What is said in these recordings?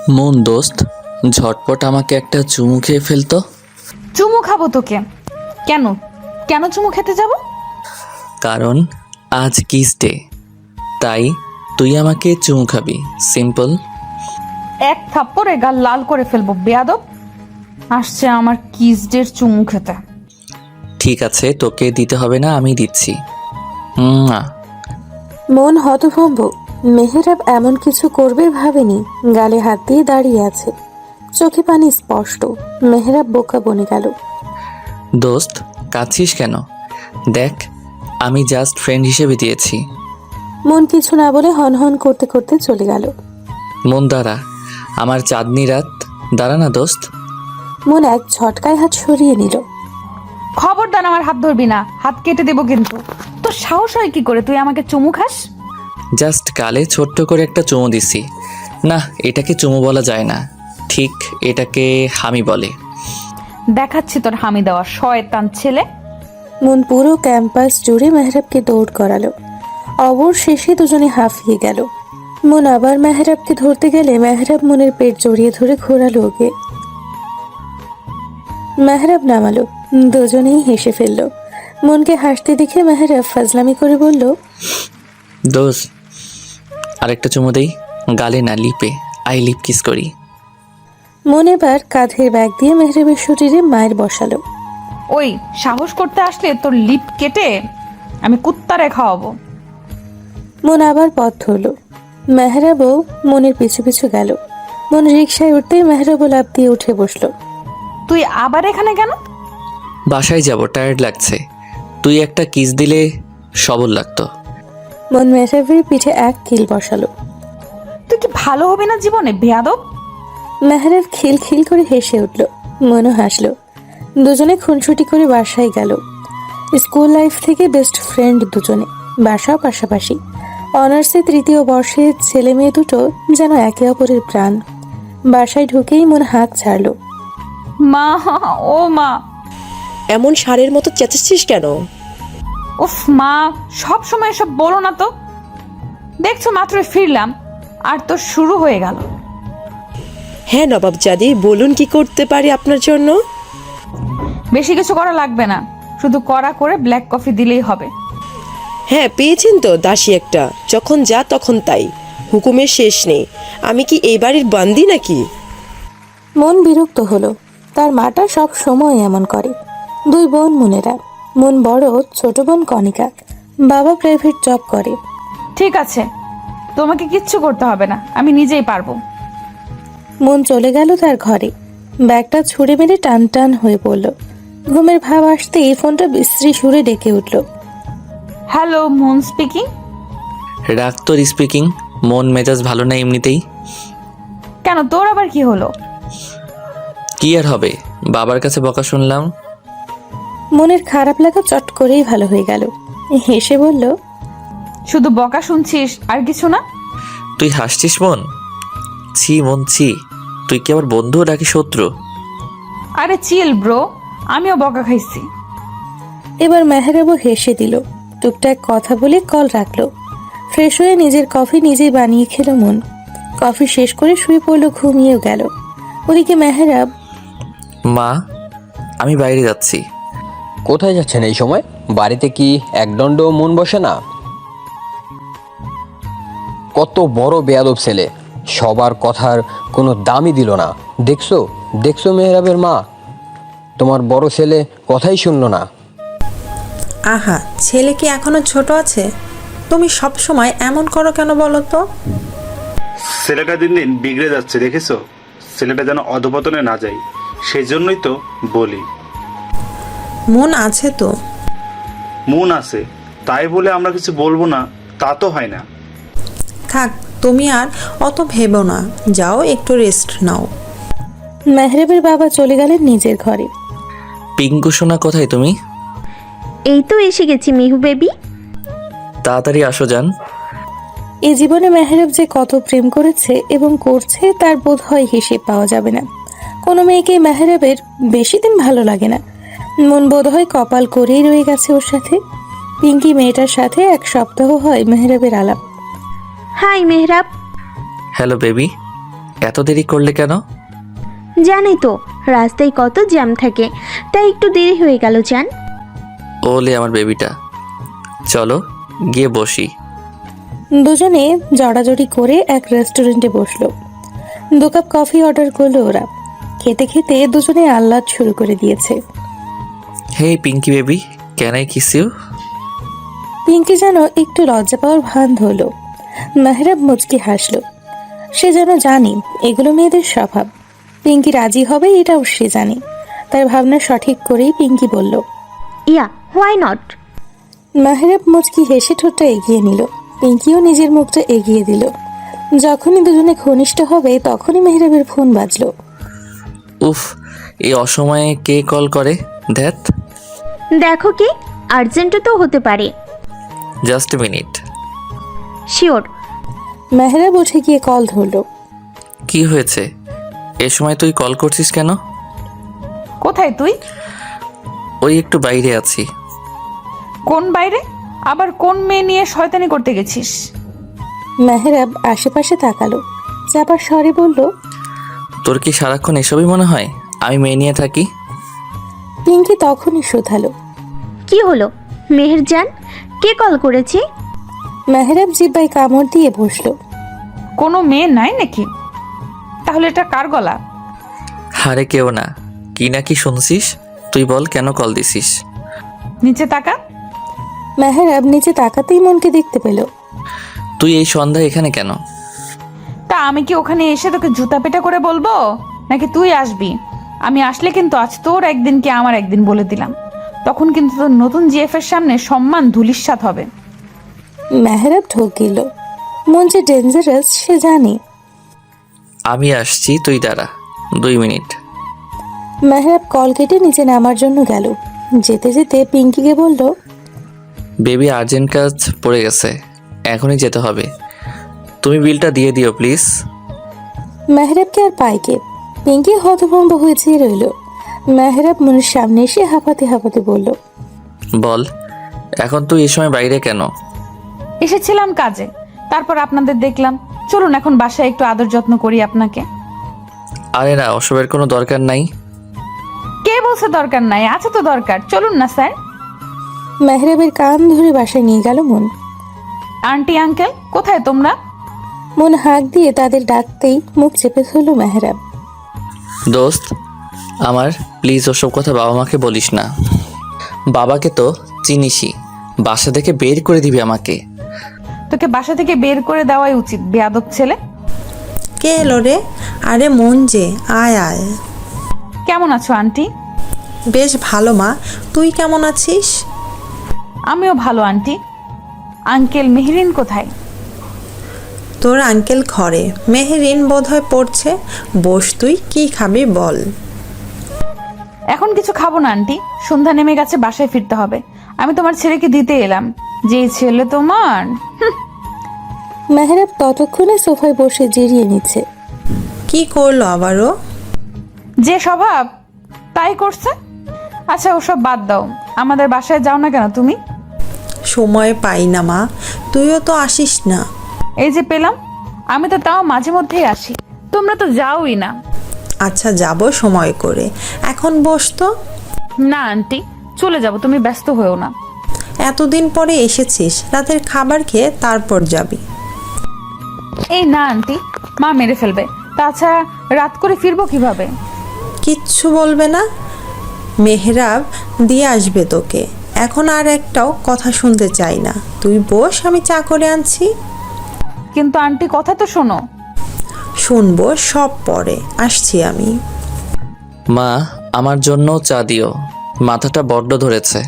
মন দোস্ত, ঝটপট আমাকে একটা চুমু খেয়ে ফেলতো। চুমু খাবো তোকে? কেন কেন চুমু খেতে যাব? কারণ আজ কিস ডে, তাই তুই আমাকে চুমু খাবি, সিম্পল। এক থাপ্পড়ে গাল লাল করে ফেলবো বেয়াদব। আসছে আমার কিসডের চুমু খেতে। ঠিক আছে, তোকে দিতে হবে না, আমি দিচ্ছি। হুম। মন হতভম্ব। মেহেরাব এমন কিছু করবে ভাবেনি। গালে হাত দিয়ে দাঁড়িয়ে আছে, চোখে পানি স্পষ্ট। মেহেরাব বোকা বনে গেল। দোস্ত, কাঁদছিস কেন? দেখ, আমি জাস্ট ফ্রেন্ড হিসেবে দিয়েছি। মন কিছু না বলে হনহন করতে করতে চলে গেল। মন দাঁড়া, আমার চাঁদনি রাত, দাঁড়া না দোস্ত। মন এক ঝটকায় হাত সরিয়ে নিল। খবরদার আমার হাত ধরবি না, হাত কেটে দেবো কিন্তু। তোর সাহস হয় কি করে তুই আমাকে চুমু খাস? জাস্ট গালে ছোট্ট করে একটা চুমু দিছি। না, এটাকে চুমু বলা যায় না, ঠিক এটাকে হামি বলে। দেখাচ্ছি তোর হামি দেওয়া শয়তান ছেলে। মন পুরো ক্যাম্পাস জুড়ে মেহরাবকে দৌড় করালো। অবশেষে দুজনে হাঁফিয়ে গেল। মন আবার মেহরাবকে ধরতে গেলে মেহরাব মনের পেট জড়িয়ে ধরে ঘোরালো ওকে। মেহরাব নামালো, দুজনেই হেসে ফেললো। মনকে হাসতে দেখে মেহরাব ফাজলামি করে বলল, দোস্ত, আরেকটা চুমু দেই, গালে না, লিপে। আই লিপ কিস করি। মন এবার কাঁধের ব্যাগ দিয়ে মেহরাবের শরীরে মায়ের বসালো। ওই সাহস করতে আসলে তোর লিপ কেটে আমি কুত্তারে খাওয়াবো। মন আবার পথ ধরলো। মেহরাবও মনের পিছু পিছু গেল। মন রিকশায় উঠতেই মেহরাবও লাফ দিয়ে উঠে বসলো। তুই আবার এখানে কেন? বাসায় যাব, টায়ার্ড লাগছে। তুই একটা কিস দিলে সবল লাগতো। মন মেহরাবের পিঠে এক কিল বসালো। তুই কি ভালো হবে না জীবনে বেয়াদব? মেহরাব খিলখিল করে হেসে উঠল। মনও হাসলো। দুজনে খুনসুটি করে বাসায় গেল। স্কুল লাইফ থেকে বেস্ট ফ্রেন্ড দুজনে, বাসাও পাশাপাশি। অনার্সে তৃতীয় বর্ষের ছেলে মেয়ে দুটো যেন একে অপরের প্রাণ। বাসায় ঢুকেই মন হাঁক ছাড়লো। মা, ও মা। এমন ষাঁড়ের মতো চেঁচাচ্ছিস কেন? উফ মা, সব সময় এসব বলো না তো। দেখছো মাত্রই ফিরলাম আর তো শুরু হয়ে গেল। হ্যাঁ নবাবজাদি, বলুন কি করতে পারি আপনার জন্য? বেশি কিছু করা লাগবে না, শুধু কড়া করে ব্ল্যাক কফি দিলেই হবে। হ্যাঁ, পেয়েছেন তো দাসী একটা, যখন যা তখন তাই, হুকুমের শেষ নেই। আমি কি এই বাড়ির বান্দি নাকি? মন বিরক্ত হলো। তার মাটা সব সময় এমন করে। দুই বোন মনেরা। মন বড়, ছোট বোন কণিকা। বাবা প্রাইভেট জব করে। ঠিক আছে, তোমাকে কিচ্ছু করতে হবে না, আমি নিজেই পারবো। মন চলে গেল তার ঘরে। ব্যাগটা ছুঁড়ে মেরে টান টান হয়ে পড়ল। ঘুমের ভাব আসতেই ফোনটা বিশ্রী সুরে ডেকে উঠল। Hello, moon speaking. রাগ তোর স্পিকিং, মন মেজাজ ভালো না এমনিতেই। কেন, তোর আবার কি হলো? কি আর হবে, বাবার কাছে বকা শুনলাম। মনের খারাপ লাগা চট করেই ভালো হয়ে গেল। হেসে বলল, শুধু বকা শুনছিস আর কিছু না? তুই হাসছিস মন? ছি মন ছি, তুই কি আবার বন্ধু নাকি শত্রু? আরে চিল ব্রো, আমিও বকা খাইছি। এবার মেহরাবও হেসে দিল। টুকটাক কথা বলে কল রাখলো। ফ্রেশ হয়ে নিজের কফি নিজেই বানিয়ে খেলো মন। কফি শেষ করে শুয়ে পড়লো, ঘুমিয়েও গেল। ওদিকে মেহরাব, মা, আমি বাইরে যাচ্ছি। কোথায় যাচ্ছেন এই সময়? বাড়িতে কি একদণ্ড মন বসে না? কত বড় বেয়াদব ছেলে, সবার কথার কোনো দামই দিল না। দেখছো দেখছো মেহরাবের মা, তোমার বড় ছেলে কথাই শুনলো না। আহা, ছেলে কি এখনো ছোট আছে? তুমি সব সময় এমন করো কেন বলো তো? ছেলেটা দিন দিন বিগড়ে যাচ্ছে, দেখেছো? ছেলেটা যেন অধপতনে না যায়, সেই জন্যই তো বলি। মন আছে তো। মন আছে তাই বলে আমরা কিছু বলবো না তা তো হয় না। থাক, তুমি আর অত ভেবো না, যাও একটু রেস্ট নাও। মেহরাবের বাবা চলে গেলেন নিজের ঘরে। পিঙ্কু সোনা, কোথায় তুমি? এই তো এসে গেছি মিহু বেবি। তাড়াতাড়ি আসো যান। এই জীবনে মেহরাব যে কত প্রেম করেছে এবং করছে তার বোধ হয় হিসেব পাওয়া যাবে না। কোনো মেয়েকে মেহরাবের বেশি দিন ভালো লাগে না। মন বোধ হয় কপাল করেই রয়ে গেছে ওর সাথে। পিঙ্কি মেয়েটার সাথে এক সপ্তাহ হয় মেহরাবের আলাপ। হাই মেহরাব। Hello baby. এত দেরি করলে কেন? জানি তো রাস্তায় কত জ্যাম থাকে, তাই একটু দেরি হয়ে গেল জান। ওলে আমার বেবিটা, চলো গিয়ে বসি। দুজনে জড়াজড়ি করে এক রেস্টুরেন্টে বসলো। 2 কাপ কফি অর্ডার করলো ওরা। খেতে খেতে দুজনে আহ্লাদ শুরু করে দিয়েছে। Hey Pinki baby, can I kiss you? Pinki যেন একটু লজ্জা পাওয়ার ভান ধরল। মেহরাব মুচকি হাসলো। সে যেন জানি এগুলো মেয়েদের স্বভাব। পিঙ্কি রাজি হবে এটাও সে জানে। তার ভাবনা সঠিক করেই পিঙ্কি বলল, ইয়া, হোয়াই নট। মেহরাব মুচকি হেসে ঠোঁটটা এগিয়ে নিল। পিঙ্কিও নিজের মুখটা এগিয়ে দিল। যখনই দুজনে ঘনিষ্ঠ হবে তখনই মেহরাবের ফোন বাজলো। উফ, এই অসময়ে কে কল করে? ধ্যাত, দেখো কি, আর্জেন্টও তো হতে পারে। Just minute. শিওর। মেহরাব উঠে গিয়ে কল ধরলো। কি হয়েছে? এ সময় তুই কল করছিস কেন? কোথায় তুই? ওই একটু বাইরে আছি। কোন বাইরে? আবার কোন মেয়ে নিয়ে শয়তানি করতে গেছিস? মেহরাব আশেপাশে তাকালো, চাপার স্বরে বলল, তোর কি সারাক্ষণ এসবই মনে হয় আমি মেয়ে নিয়ে থাকি? পিঙ্কি তখনই শোধালো। কি হলো মেহেরজান, কে কল করেছে? মেহরাব জিব্বায় কামড় দিয়ে বসলো। কোনো মেয়ে নাই নাকি? তাহলে এটা কার গলা? হারে কেউ না। কি না কি শুনছিস? তুই বল কেন কল দিছিস? নিচে তাকা। মেহরাব নিচে তাকাতেই মনকে দেখতে পেল। তুই এই সন্ধ্যায় এখানে কেন? তা আমি কি ওখানে এসে তোকে জুতা পেটা করে বলবো, নাকি তুই আসবি? আমি আসলে কিন্তু আজ তোর একদিন কি আমার একদিন বলে দিলাম। তখন কিন্তু তোর নতুন জিএফ এর সামনে সম্মান ধুলিস্যাৎ হবে। মেহরাব ঢোক গেল। মন যে ডেঞ্জারাস সে জানে। আমি আসছি, তুই দাঁড়া 2 মিনিট। মেহরাব কল কেটে নিচে নামার জন্য গেল। যেতে যেতে পিঙ্কিকে বলল, বেবি আর্জেন্ট কাজ পড়ে গেছে, এখনই যেতে হবে। তুমি বিলটা দিয়ে দিও প্লিজ। মেহরাবকে আর পাইকে। পিঙ্কি হতভম্ব হয়ে চেয়ে রইল। মেহরাব মনের সামনে এসে হাঁপাতে হাঁপাতে বলল, বল, এখন তুই এই সময় বাইরে কেন? এসেছিলাম কাজে, তারপর আপনাদের দেখলাম। চলুন এখন বাসায় একটু আদর যত্ন করি আপনাকে। আরে না, ওসবের কোনো দরকার নাই। কে বলছে দরকার নাই? আছে তো দরকার, চলুন না স্যার। মেহরাবের কান ধরে বাসায় নিয়ে গেল মন। আন্টি আঙ্কেল কোথায় তোমরা? মন হাঁক দিয়ে তাদের ডাকতেই মুখ চেপে ধরল মেহরাব। দোস্ত আমার, প্লিজ ওসব কথা বাবা মাকে বলিস না। বাবাকে তো চিনিসই, বাসা থেকে বের করে দিবি আমাকে। তোকে বাসা থেকে বের করে দেওয়াই উচিত, বেয়াদব ছেলে। কে এলো রে? আরে মন যে, আয় আয়। কেমন আছো আন্টি? বেশ ভালো মা, তুই কেমন আছিস? আমিও ভালো আন্টি। আঙ্কেল মেহরিন কোথায়? তোর আঙ্কেল ঘরে, মেহেরিন বোধহয় পড়ছে। বস, তুই কি খাবি বল। এখন কিছু খাবো না আন্টি, সন্ধ্যা নেমে গেছে, বাসায় ফিরতে হবে। আমি তোমার ছেলেকে দিতে এলাম। যে ছেলে তোমার। মেহরাব ততক্ষণে সোফায় বসে জিরিয়ে নিচ্ছে। কি করলো আবারও? যে স্বভাব তাই করছে। আচ্ছা ওসব বাদ দাও, আমাদের বাসায় যাও না কেন তুমি? সময় পাই না মা, তুইও তো আসিস না। এই যে পেলাম, আমি তো তাও মাঝে মধ্যেই আসি, তোমরা তো যাওই না। আচ্ছা যাব সময় করে, এখন বস তো। না আন্টি, চলে যাব, তুমি ব্যস্ত হয়েও না। এতদিন পরে এসেছিস, রাতের খাবার খেয়ে তারপর যাবি। এই না আন্টি, মা মেরে ফেলবে। তাছাড়া রাত করে ফিরবো কিভাবে? কিচ্ছু বলবে না, মেহরাব দিয়ে আসবে তোকে। এখন আর একটাও কথা শুনতে চাই না, তুই বস, আমি চা করে আনছি। কিন্তু আন্টি কথা তো শোনো। শুনবো সব পরে, আসছি আমি। মা আমার জন্য চা দিও, মাথাটা বড্ড ধরেছে।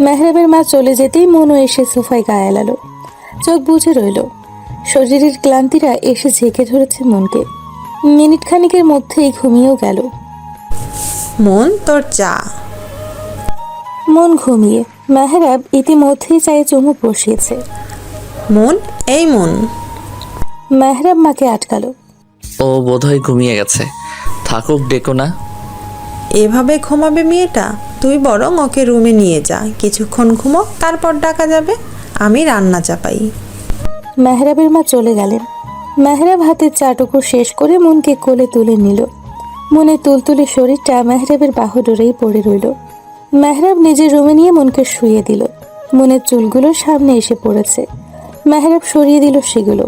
মেহরাবের মা চলে যেতেই মনও এসে সোফায় গায়ে এলালো। চোখ বুজে রইল। শরীরের ক্লান্তিরা এসে ঝেঁকে ধরেছে মনকে। মিনিট খানিকের মধ্যেই ঘুমিয়েও গেল। মন, তোর চা। মন ঘুমিয়ে। মেহরাব ইতিমধ্যেই চায়ে চুমুক বসিয়েছে। মন, এই মন। মেহরাব মাকে আটকালো। ও বোধহয় ঘুমিয়ে গেছে, থাকুক, ডেকো না। এভাবে ঘুমাবে মেয়েটা? তুই বরং ওকে রুমে নিয়ে যা, কিছুক্ষণ ঘুমো, তারপর ডাকা যাবে। আমি রান্না চাপাই। মেহরাবের মা চলে গেলেন। মেহরাব হাতের চাটুকু শেষ করে মনকে কোলে তুলে নিল। মনের তুলতুলে শরীরটা মেহরাবের বাহুডোরেই পড়ে রইল। মেহরাব নিজের রুমে নিয়ে মনকে শুইয়ে দিল। মনের চুলগুলো সামনে এসে পড়েছে। মেহরাব সরিয়ে দিল সেগুলো।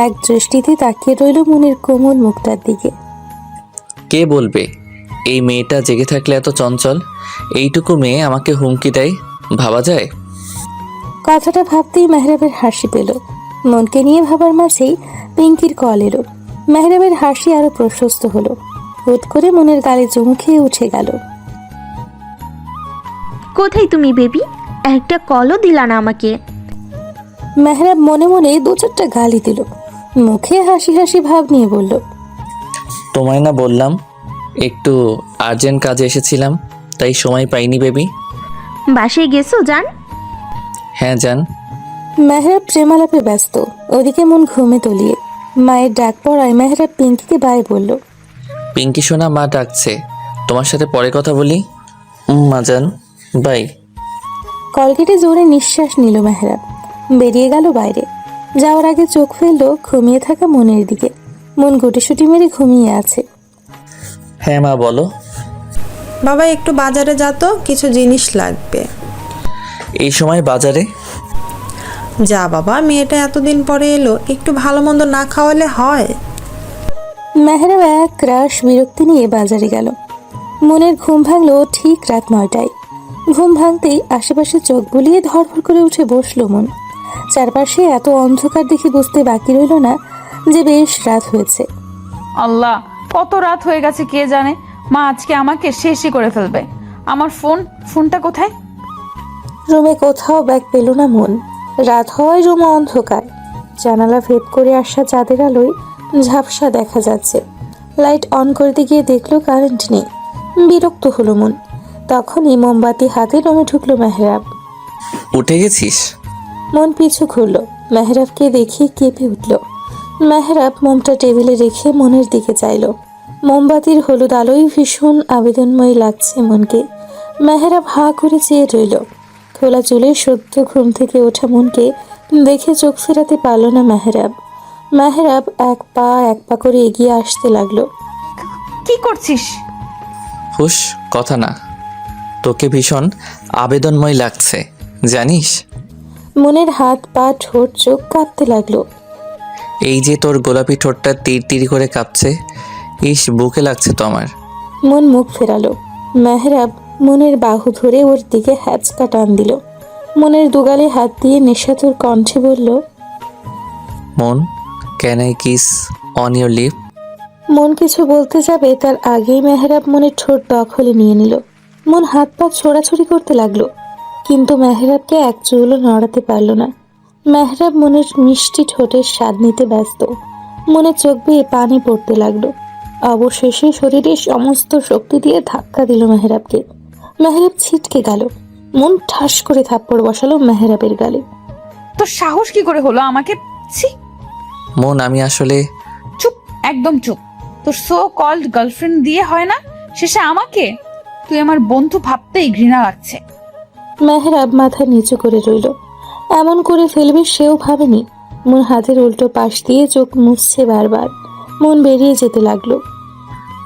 এক দৃষ্টিতে তাকিয়ে রইল মনের কোমল মুখটার দিকে। কে বলবে এই মেয়েটা জেগে থাকলে এত চঞ্চল? এইটুকু মেয়ে আমাকে হুমকি দেয়, ভাবা যায়? কথাটা ভাবতেই মেহরাবের হাসি পেল। মনকে নিয়ে ভাবার মাঝেই পিঙ্কির কল এলো। মেহরাবের হাসি আরো প্রশস্ত হলো। হুট করে মনের গালে চুমু খেয়ে উঠে গেল। কোথায় তুমি বেবি? একটা কলও দিলা না আমাকে। মেহরাব মনে মনে দু চারটা গালি দিল। মুখে হাসি হাসি ভাব নিয়ে বলল, তোমায় না বললাম একটু আর্জেন্ট কাজে এসেছিলাম, তাই সময় পাইনি বেবি। বাসায় গেছো জান? হ্যাঁ জান। মেহরাব প্রেমালাপে ব্যস্ত। ওদিকে মন ঘুমে তলিয়ে। মায়ের ডাক পড়ায় মেহরাব পিঙ্কিকে বাই বলল। পিঙ্কি সোনা, মা ডাকছে, তোমার সাথে পরে কথা বলি। মা জান, বাই। কল কেটে জোরে নিঃশ্বাস নিল মেহরাব। বেরিয়ে গেল বাইরে। যাওয়ার আগে চোখ ফেললো ঘুমিয়ে থাকা মনের দিকে। মন গুটিসুটি মেরে ঘুমিয়ে আছে। হ্যাঁ মা বলো। বাবা একটু বাজারে যা তো, কিছু জিনিস লাগবে। এই সময় বাজারে? যা বাবা, মেয়েটা এতদিন পরে এলো, একটু ভালো মন্দ না খাওয়ালে হয়? মেহরাব এক রাশ বিরক্তি নিয়ে বাজারে গেল। মনের ঘুম ভাঙলো ঠিক রাত 9টায়। ঘুম ভাঙতেই আশেপাশে চোখ বুলিয়ে ধরফর করে উঠে বসলো মন। চারপাশে এত অন্ধকার দেখে বুঝতে বাকি রইল না যে বেশ রাত হয়েছে। আল্লাহ, কত রাত হয়ে গেছে কে জানে। মা আজকে আমাকে শেষই করে ফেলবে। আমার ফোনটা কোথায়? রুমে কোথাও ব্যাগ পেল না মন। রাত হওয়ায় রুমে অন্ধকার। জানালা ভেদ করে আসা চাঁদের আলোয় ঝাপসা দেখা যাচ্ছে। লাইট অন করতে গিয়ে দেখলো কারেন্ট নেই। বিরক্ত হলো মন। তখনই মোমবাতি হাতে রুমে ঢুকলো মেহরাব। উঠে গেছিস? মন পিছু ঘুরল। মেহরাবকে দেখে কেঁপে উঠল। মেহরাব মোমটা টেবিলে রেখে মনের দিকে চাইল। মোমবাতির হলুদ আলোয় ভীষণ আবেদনময় লাগছে মনকে। মেহরাব হাঁ করে চেয়ে রইল। খোলা চুলে সদ্য ঘুম থেকে ওঠা মনকে দেখে চোখ ফেরাতে পারল না মেহরাব। মেহরাব এক পা করে এগিয়ে আসতে লাগলো। কি করছিস? হুশ, কথা না। তোকে ভীষণ আবেদনময় লাগছে জানিস। মনের হাত পা ঠোঁট চোখ কাঁপতে লাগলো। এই যে তোর গোলাপি ঠোঁটটা তীর তীর করে কাঁপছে, ইস বুকে লাগছে তো আমার। মন মুখ ফেরালো। মেহরাব মনের বাহু ধরে ওর দিকে হ্যাচকা টান দিল। মনের দুগালে হাত দিয়ে নেশাতুর কণ্ঠে বলল, Mon, can I kiss on your lip? Mon কিছু বলতে যাবে তার আগেই মেহরাব মনের ঠোঁট দখলে নিয়ে নিল। মন হাত পা ছোড়াছুড়ি করতে লাগলো, কিন্তু মেহরাবকে এক চুলও নড়াতে পারল না। মেহরাব মনের মিষ্টি ঠোঁটের স্বাদ নিতে ব্যস্ত। মনে চোখ বেয়ে পানি পড়তে লাগলো। অবশেষে শরীরের সমস্ত শক্তি দিয়ে ধাক্কা দিল মেহরাবকে। মেহরাব ছিটকে গেল। মন ঠাস করে থাপ্পড় বসালো মেহরাবের গালে। তোর সাহস কি করে হলো আমাকে? ছি! মন, আমি আসলে চুপ, একদম চুপ। তোর সো কল্ড গার্লফ্রেন্ড দিয়ে হয় না, শেষে আমাকে? তুই আমার বন্ধু ভাবতেই ঘৃণা লাগছে। মেহরাব মাথা নিচু করে রইল। এমন করে ফেলবে সেও ভাবেনি। মন হাতের উল্টো পাশ দিয়ে চোখ মুছছে বারবার। মন বেরিয়ে যেতে লাগলো।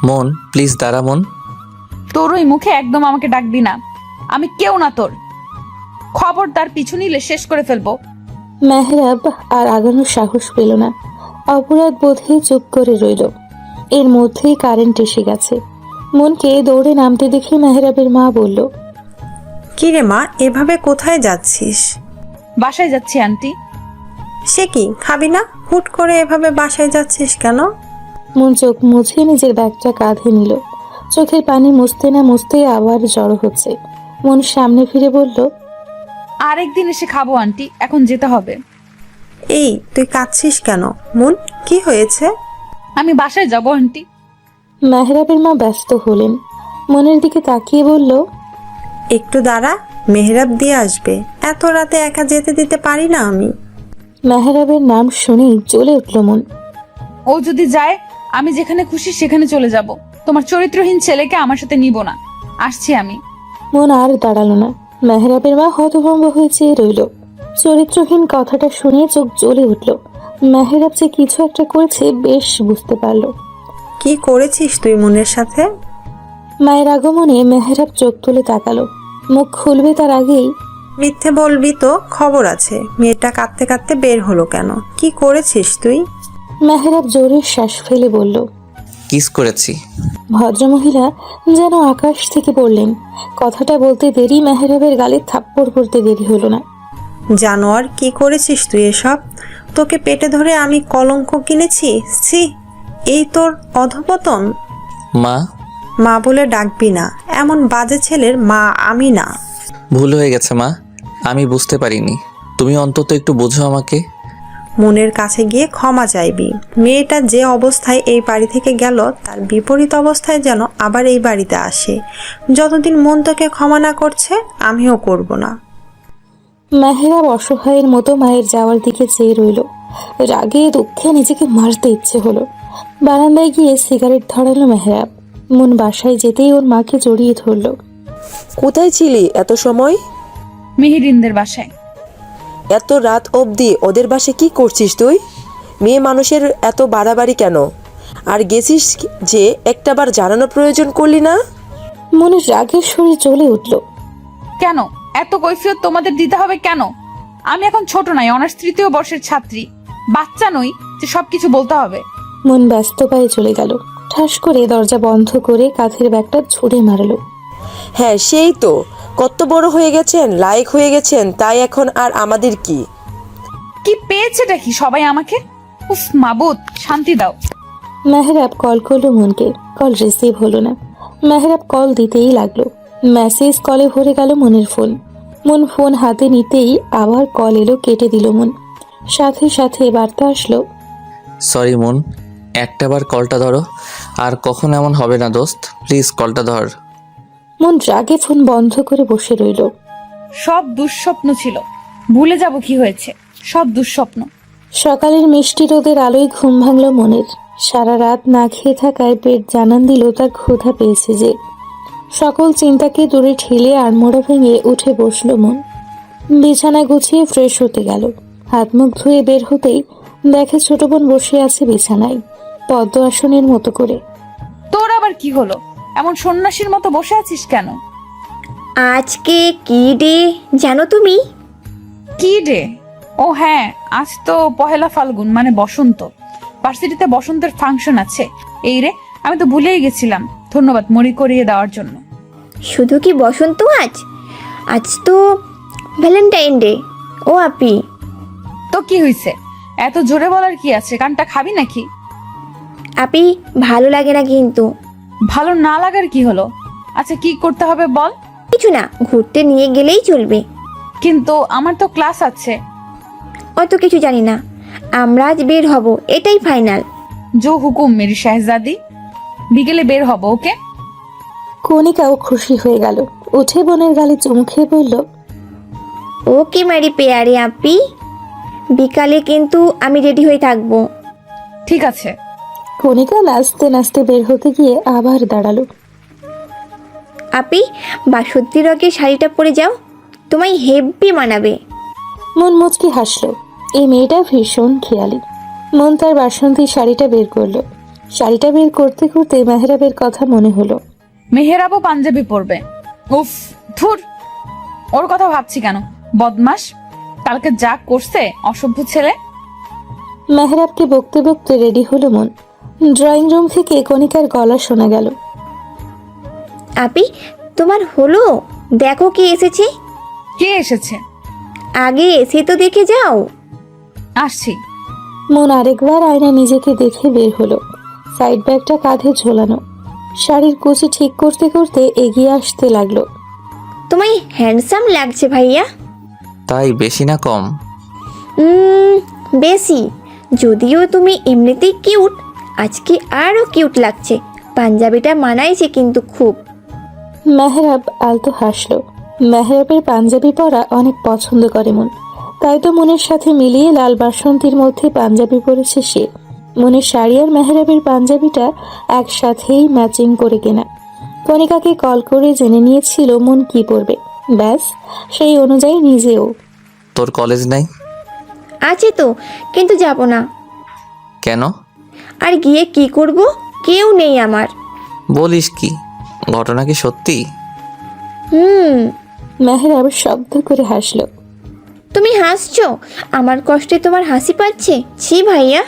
মন প্লিজ দাঁড়া মন। তোর ওই মুখে একদম আমাকে ডাকবি না। আমি কেউ না তোর। খবরদার পিছু নিলে শেষ করে ফেলবো। মেহরাব আর আগানোর সাহস পেল না। অপরাধ বোধে চুপ করে রইল। এর মধ্যেই কারেন্ট এসে গেছে। মনকে দৌড়ে নামতে দেখে মেহরাবের মা বলল, কি রে মা, এভাবে কোথায় যাচ্ছিস? বাসায় যাচ্ছি আন্টি। সে কি, খাবি না? হুট করে এভাবে বাসায় যাচ্ছিস কেন? মন চোখ মুছে নিজের ব্যাগটা কাঁধে নিল। চোখের পানি মুছতে না মুছতেই আবার জড়ো হচ্ছে। মন সামনে ফিরে বলল, আরেকদিন এসে খাবো আন্টি, এখন যেতে হবে। এই তুই কাঁদছিস কেন? মন, কি হয়েছে? আমি বাসায় যাবো আন্টি। মেহরাবের মা ব্যস্ত হলেন। মনের দিকে তাকিয়ে বলল, একটু দাঁড়া, মেহরাব দিয়ে আসবে। এত রাতে একা যেতে দিতে পারি না আমি। মেহরাবের নাম শুনেই জ্বলে উঠল মন। ও যদি যায়, আমি যেখানে খুশি সেখানে চলে যাব। তোমার চরিত্রহীন ছেলেকে আমার সাথে নিব না। আসছি আমি। মন আর দাঁড়ালো না। মেহরাবের মা হতভম্ব হয়ে চেয়ে রইল। চরিত্রহীন কথাটা শুনে চোখ জ্বলে উঠল। মেহেরাব যে কিছু একটা করেছে বেশ বুঝতে পারলো। কি করেছিস তুই মনের সাথে? মায়ের আগমনে মেহেরাব চোখ তুলে তাকালো। মুখ খুলবে তার আগেই মিথ্যে বলবি তো, খবর আছে। মেয়েটা কাঁদতে কাঁদতে বের হলো কেন? কি করেছিস তুই? মেহেরাব জোরে শ্বাস ফেলে বলল। কিস করেছি। ভদ্রমহিলা যেন আকাশ থেকে পড়লেন। কথাটা বলতে দেরি মেহেরাবের গালে থাপ্পড় করতে দেরি হলো না। জানোয়ার, কি করেছিস তুই এসব? তোকে পেটে ধরে আমি কলঙ্ক কিনেছি। ছি, এই তোর অধপতন। মা, মা বলে ডাকবি না, এমন বাজে ছেলের মা আমি না। ভুল হয়ে গেছে মা, আমি বুঝতে পারিনি। তুমি অন্তত একটু বোঝো আমাকে। মনের কাছে গিয়ে ক্ষমা চাইবি। মেয়েটা যে অবস্থায় এই বাড়ি থেকে গেল তার বিপরীত অবস্থায় যেন আবার এই বাড়িতে আসে। যতদিন মন তোকে ক্ষমা না করছে আমিও করব না। মেহেরাব অসহায়ের মতো মায়ের যাওয়ার দিকে চেয়ে রইল। রাগে দুঃখে নিজেকে মারতে ইচ্ছে হলো। বারান্দায় গিয়ে সিগারেট ধরালো মেহেরাব। মন বাসায় যেতেই ওর মাকে জড়িয়ে ধরল। কোথায় ছিলি এত সময়? মেহেরিনদের বাসায়। এত রাত অবধি ওদের বাসে কি করছিস তুই? মেয়ে মানুষের এত বাড়াবাড়ি কেন? আর গেছিস যে একটাবার জানানোর প্রয়োজন করলি না? মনের রাগের শরীর জ্বলে উঠল। কেন এত কৈফিয়ত তোমাদের দিতে হবে কেন? আমি এখন ছোট নাই, অনার্স 3য় বর্ষের ছাত্রী। বাচ্চা নই যে সবকিছু বলতে হবে। মন ব্যস্ত পায়ে চলে গেল। ঠাস করে দরজা বন্ধ করে কাঁধের ব্যাগটা ছুঁড়ে মারলো। হ্যাঁ, সেই তো। কত বড় হয়ে গেছেন, লায়ক হয়ে গেছেন, তাই এখন আর আমাদের কি? কি পেয়েছেটা কি সবাই আমাকে? উফ মাবুদ, শান্তি দাও। মেহেরাব কল করলো মনকে। কল রিসিভ হলো না। মেহেরাব কল দিতেই লাগলো। মেসেজ কলে ভরে গেল মনের ফোন। মন ফোন হাতে নিতেই আবার কল এলো, কেটে দিল মন। সাথে সাথে বার্তা আসলো। সরি মন, একটাবার কলটা ধরো। আর কখনো এমন হবে না দোস্ত, প্লিজ কলটা ধর। মন রাগে ফোন বন্ধ করে বসে রইল। সব দুঃস্বপ্ন ছিল, ভুলে যাব কি হয়েছে। সব দুঃস্বপ্ন। সকালের মিষ্টি রোদের আলোয় ঘুম ভাঙল মনের। সারা রাত না খেয়ে থাকায় পেট জানান দিল তার ক্ষুধা পেয়েছে যে। সকল চিন্তাকে দূরে ঠেলে আড়মোড়া ভেঙে উঠে বসল মন। বিছানা গুছিয়ে ফ্রেশ হতে গেল। হাত মুখ ধুয়ে বের হতেই দেখে ছোট বোন বসে আছে বিছানায়, পদ্ম আসনের মতো করে। তোর আবার কি হলো? এমন সন্ন্যাসীর মতো বসে আছিস কেন? আজকে কি ডে জানো তুমি? কি রে? ও হ্যাঁ, আজ তো পহেলা ফাল্গুন, মানে বসন্ত। ভার্সিটিতে বসন্তের ফাংশন আছে। এই রে, আমি তো ভুলেই গেছিলাম। ধন্যবাদ মনে করিয়ে দেওয়ার জন্য। শুধু কি বসন্ত আজ? আজ তো ভ্যালেন্টাইন ডে। ও আপি, তো কি হয়েছে? এত জোরে বলার কি আছে? কানটা খাবি নাকি? আপি ভালো লাগে না কিন্তু। ভালো না লাগার কি হলো? আচ্ছা কি করতে হবে বল। কিছু না, ঘুরতে নিয়ে গেলেই চলবে। কিন্তু আমার তো ক্লাস আছে। অত কিছু জানি না, আমরা আজ বের হব, এটাই ফাইনাল। জো হুকুম মেরি শাহজাদি, বিকেলে বের হব, ওকে? কণিকাও খুশি হয়ে গেল। উঠে বোনের গালে চুমু খেয়ে বলল, ওকে মেরি পেয়ারে আপি, বিকালে কিন্তু আমি রেডি হয়ে থাকবো। ঠিক আছে। কণিকা নাচতে নাচতে বের হতে গিয়ে আবার দাঁড়ালো। আপি, বাসন্তী রঙের শাড়িটা পরে যাও, তোমায় হেব্বি মানাবে। মন মুচকি হাসলো। এই মেয়েটা ভীষণ খেয়ালি। মন তার বাসন্তী শাড়িটা বের করলো। শাড়িটা বের করতে করতে মেহেরাবের কথা মনে হলো। মেহেরাবও পাঞ্জাবি পরবে। উফ, ধুর, ওর কথা ভাবছি কেন? বদমাস, কালকে যা করছে, অসভ্য ছেলে। মেহেরাবকে বকতে বকতে রেডি হলো মন। ড্রয়িং রুম থেকে কণিকার গলা শোনা গেল। আপি, তোমার হলো? দেখো কে এসেছে। কে এসেছে? আগে এসে তো দেখে যাও। আসছি। মন আরেকবার আয়না নিজেকে দেখে বের হলো। সাইড ব্যাগটা কাঁধে ঝোলানো। শাড়ির কুচি ঠিক করতে করতে এগিয়ে আসতে লাগলো। তোমায় হ্যান্ডসাম লাগছে ভাইয়া। তাই বেশি না কম? বেশি। যদিও তুমি এমনিতেই কিউট, আজকে আরো কিউট লাগছে। পাঞ্জাবিটা মানাইছে কিন্তু খুব। মেহরাব আলতো হাসলো। মেহরাবের পাঞ্জাবি পরা অনেক পছন্দ করে মন। তাই তো মনের সাথে মিলিয়ে লাল বাসন্তীর মধ্যে পাঞ্জাবি পরেছে সে। মনের শাড়ি আর মেহরাবের পাঞ্জাবিটা একসাথেই ম্যাচিং করে কেনা। কণিকাকে কল করে জেনে নিয়েছিল মন কি পরবে। ব্যাস সেই অনুযায়ী নিজেও। তোর কলেজ নাই? আছে তো, কিন্তু যাব না। কেন? আর গিয়ে কি করব? কেউ নেই আমার। বলিস কি? ঘটনা কি সত্যি? হুম। মেহরাব শব্দ করে হাসলো। তুমি হাসছো? আমার কষ্টে তোমার হাসি পাচ্ছে? ছি ভাইয়া।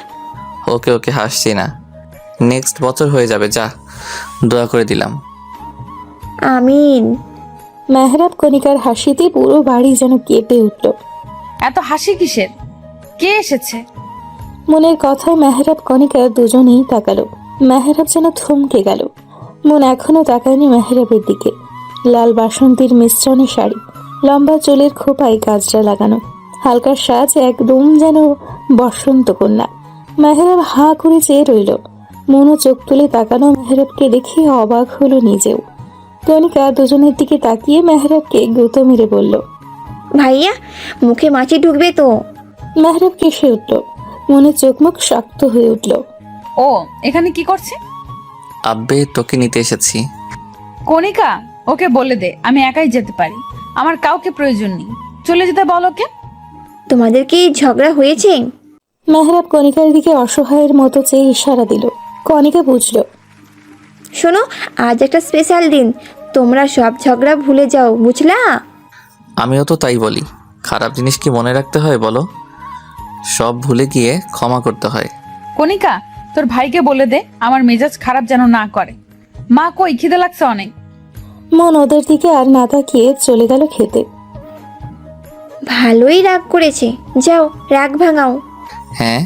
ওকে ওকে, হাসছি না। নেক্সট বছর হয়ে যাবে, যা, দোয়া করে দিলাম। আমিন। মেহরাব কণিকার হাসিতে পুরো বাড়ি যেন কেঁপে উঠল। এত হাসি কিসের? কে এসেছে? মনের কথায় মেহরাব কণিকা দুজনেই তাকালো। মেহরাব যেন থমকে গেল। মন এখনো তাকায়নি মেহরাবের দিকে। লাল বাসন্তীর মিশ্রণে শাড়ি, লম্বা চুলের খোপায় গাজরা লাগানো, হালকা সাজ, একদম যেন বসন্ত কন্যা। মেহরাব হাঁ করে চেয়ে রইল। মনও চোখ তুলে তাকানো মেহরাবকে দেখে অবাক হলো নিজেও। কণিকা দুজনের দিকে তাকিয়ে মেহরাবকে গুঁতো মেরে বলল। ভাইয়া, মুখে মাছি ঢুকবে তো। মেহরাব কেসে উঠল। মনে চোখ মুখ শক্ত হয়ে উঠল। ও এখানে কি করছে? আব্বে, তোকে নিতে এসেছি। কণিকা, ওকে বলে দে আমি একাই যেতে পারি, আমার কাউকে প্রয়োজন নেই। চলে যেতে বল ওকে। তোমাদের কি ঝগড়া হয়েছে? মেহরাব কণিকার দিকে অসহায়ের মতো চেয়ে ইশারা দিল। কণিকা বুঝল। শোনো, আজ একটা স্পেশাল দিন, তোমরা সব ঝগড়া ভুলে যাও, বুঝলা? আমিও তো তাই বলি। খারাপ জিনিস কি মনে রাখতে হয় বলো? সব ভুলে গিয়ে ক্ষমা করতে হয়। কণিকা, তোর ভাইকে বলে দে আমার মেজাজ খারাপ যেন না করে। মা কই, খিদে লাগছে অনেক। মন ওদের দিকে আর না তাকিয়ে চলে গেল খেতে। ভালোই রাগ করেছে, যাও রাগ ভাঙাও। হ্যাঁ,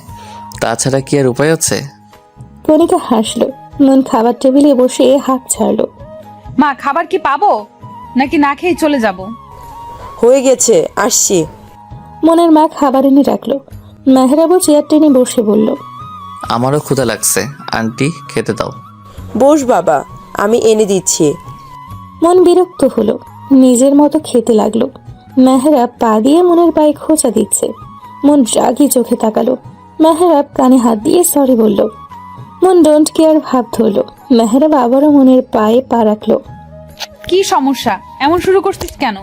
তাছাড়া কি আর উপায় আছে? কণিকা হাসলো। মন খাবার টেবিলে বসে হাত ছাড়লো। মা, খাবার কি পাবো নাকি না খেয়ে চলে যাব? হয়ে গেছে, আসছি। মনের মা খাবার এনে রাখলো। মেহরাবও চেয়ার টেনে বসে বলল। আমারও ক্ষুধা লাগছে, আন্টি খেতে দাও। বস বাবা, আমি এনে দিচ্ছি। মন বিরক্ত হলো। নিজের মতো খেতে লাগলো। মেহরাব পা দিয়ে মনের পায়ে খোঁচা দিচ্ছে। মন রাগি চোখে তাকালো। মেহরাব কানে হাত দিয়ে সরি বলল। মন ডোন্ট কেয়ার ভাব ধরলো। মেহরাব আবারও মনের পায়ে পা রাখলো। কি সমস্যা? এমন শুরু করছিস কেন?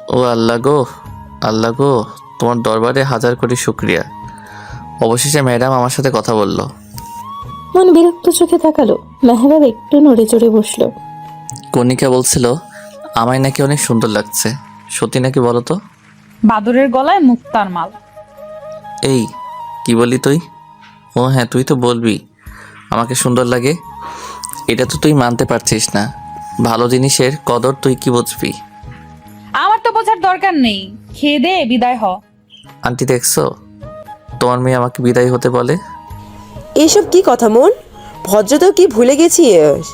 ও আল্লাহ গো, আল্লাহ গো, তোমার দরবারে হাজার কোটি শুক্রিয়া। অবশেষে ম্যাডাম আমার সাথে কথা বললো। মন বিরক্ত চোখে তাকালো। মেহরাব একটু নড়ে চড়ে বসলো। কণিকা বলছিল আমায় নাকি অনেক সুন্দর লাগছে। সত্যি নাকি বলো তো? বাদরের গলায় মুক্তার মাল। এই, কি বলি তুই? ও হ্যাঁ, তুই তো বলবি আমাকে সুন্দর লাগে। এটা তো তুই মানতে পারছিস না। ভালো জিনিসের কদর তুই কি বুঝবি? আমার তো বোঝার দরকার নেই, খেয়ে দে বিদায় হ। আন্টি দেখছো, তোমার মেয়ে আমাকে বিদায় হতে বলে। এইসব কি কথা মন? ভদ্রতাও কি ভুলে গেছিস?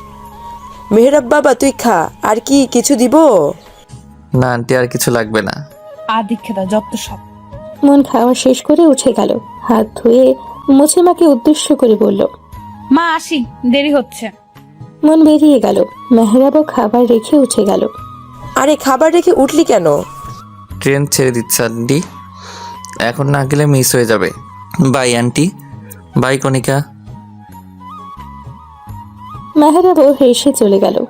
মেহরাব বাবা, তুই খা। আর কি কিছু দিব? না আন্টি, আর কিছু লাগবে না। আদিক্ষেতা যত সব। মন খাওয়া শেষ করে উঠে গেল। হাত ধুয়ে মুছে মাকে উদ্দেশ্য করে বলল। মা আসি, দেরি হচ্ছে। মন বেরিয়ে গেল। মেহরাবও খাবার রেখে উঠে গেল। আরে, খাবার রেখে উঠলি কেন? ট্রেন ছেড়ে দিচ্ছে আন্টি, এখন না গেলে মিস হয়ে যাবে। বাই আন্টি, বাই কণিকা। মেহরাবও হেসে চলে গেল।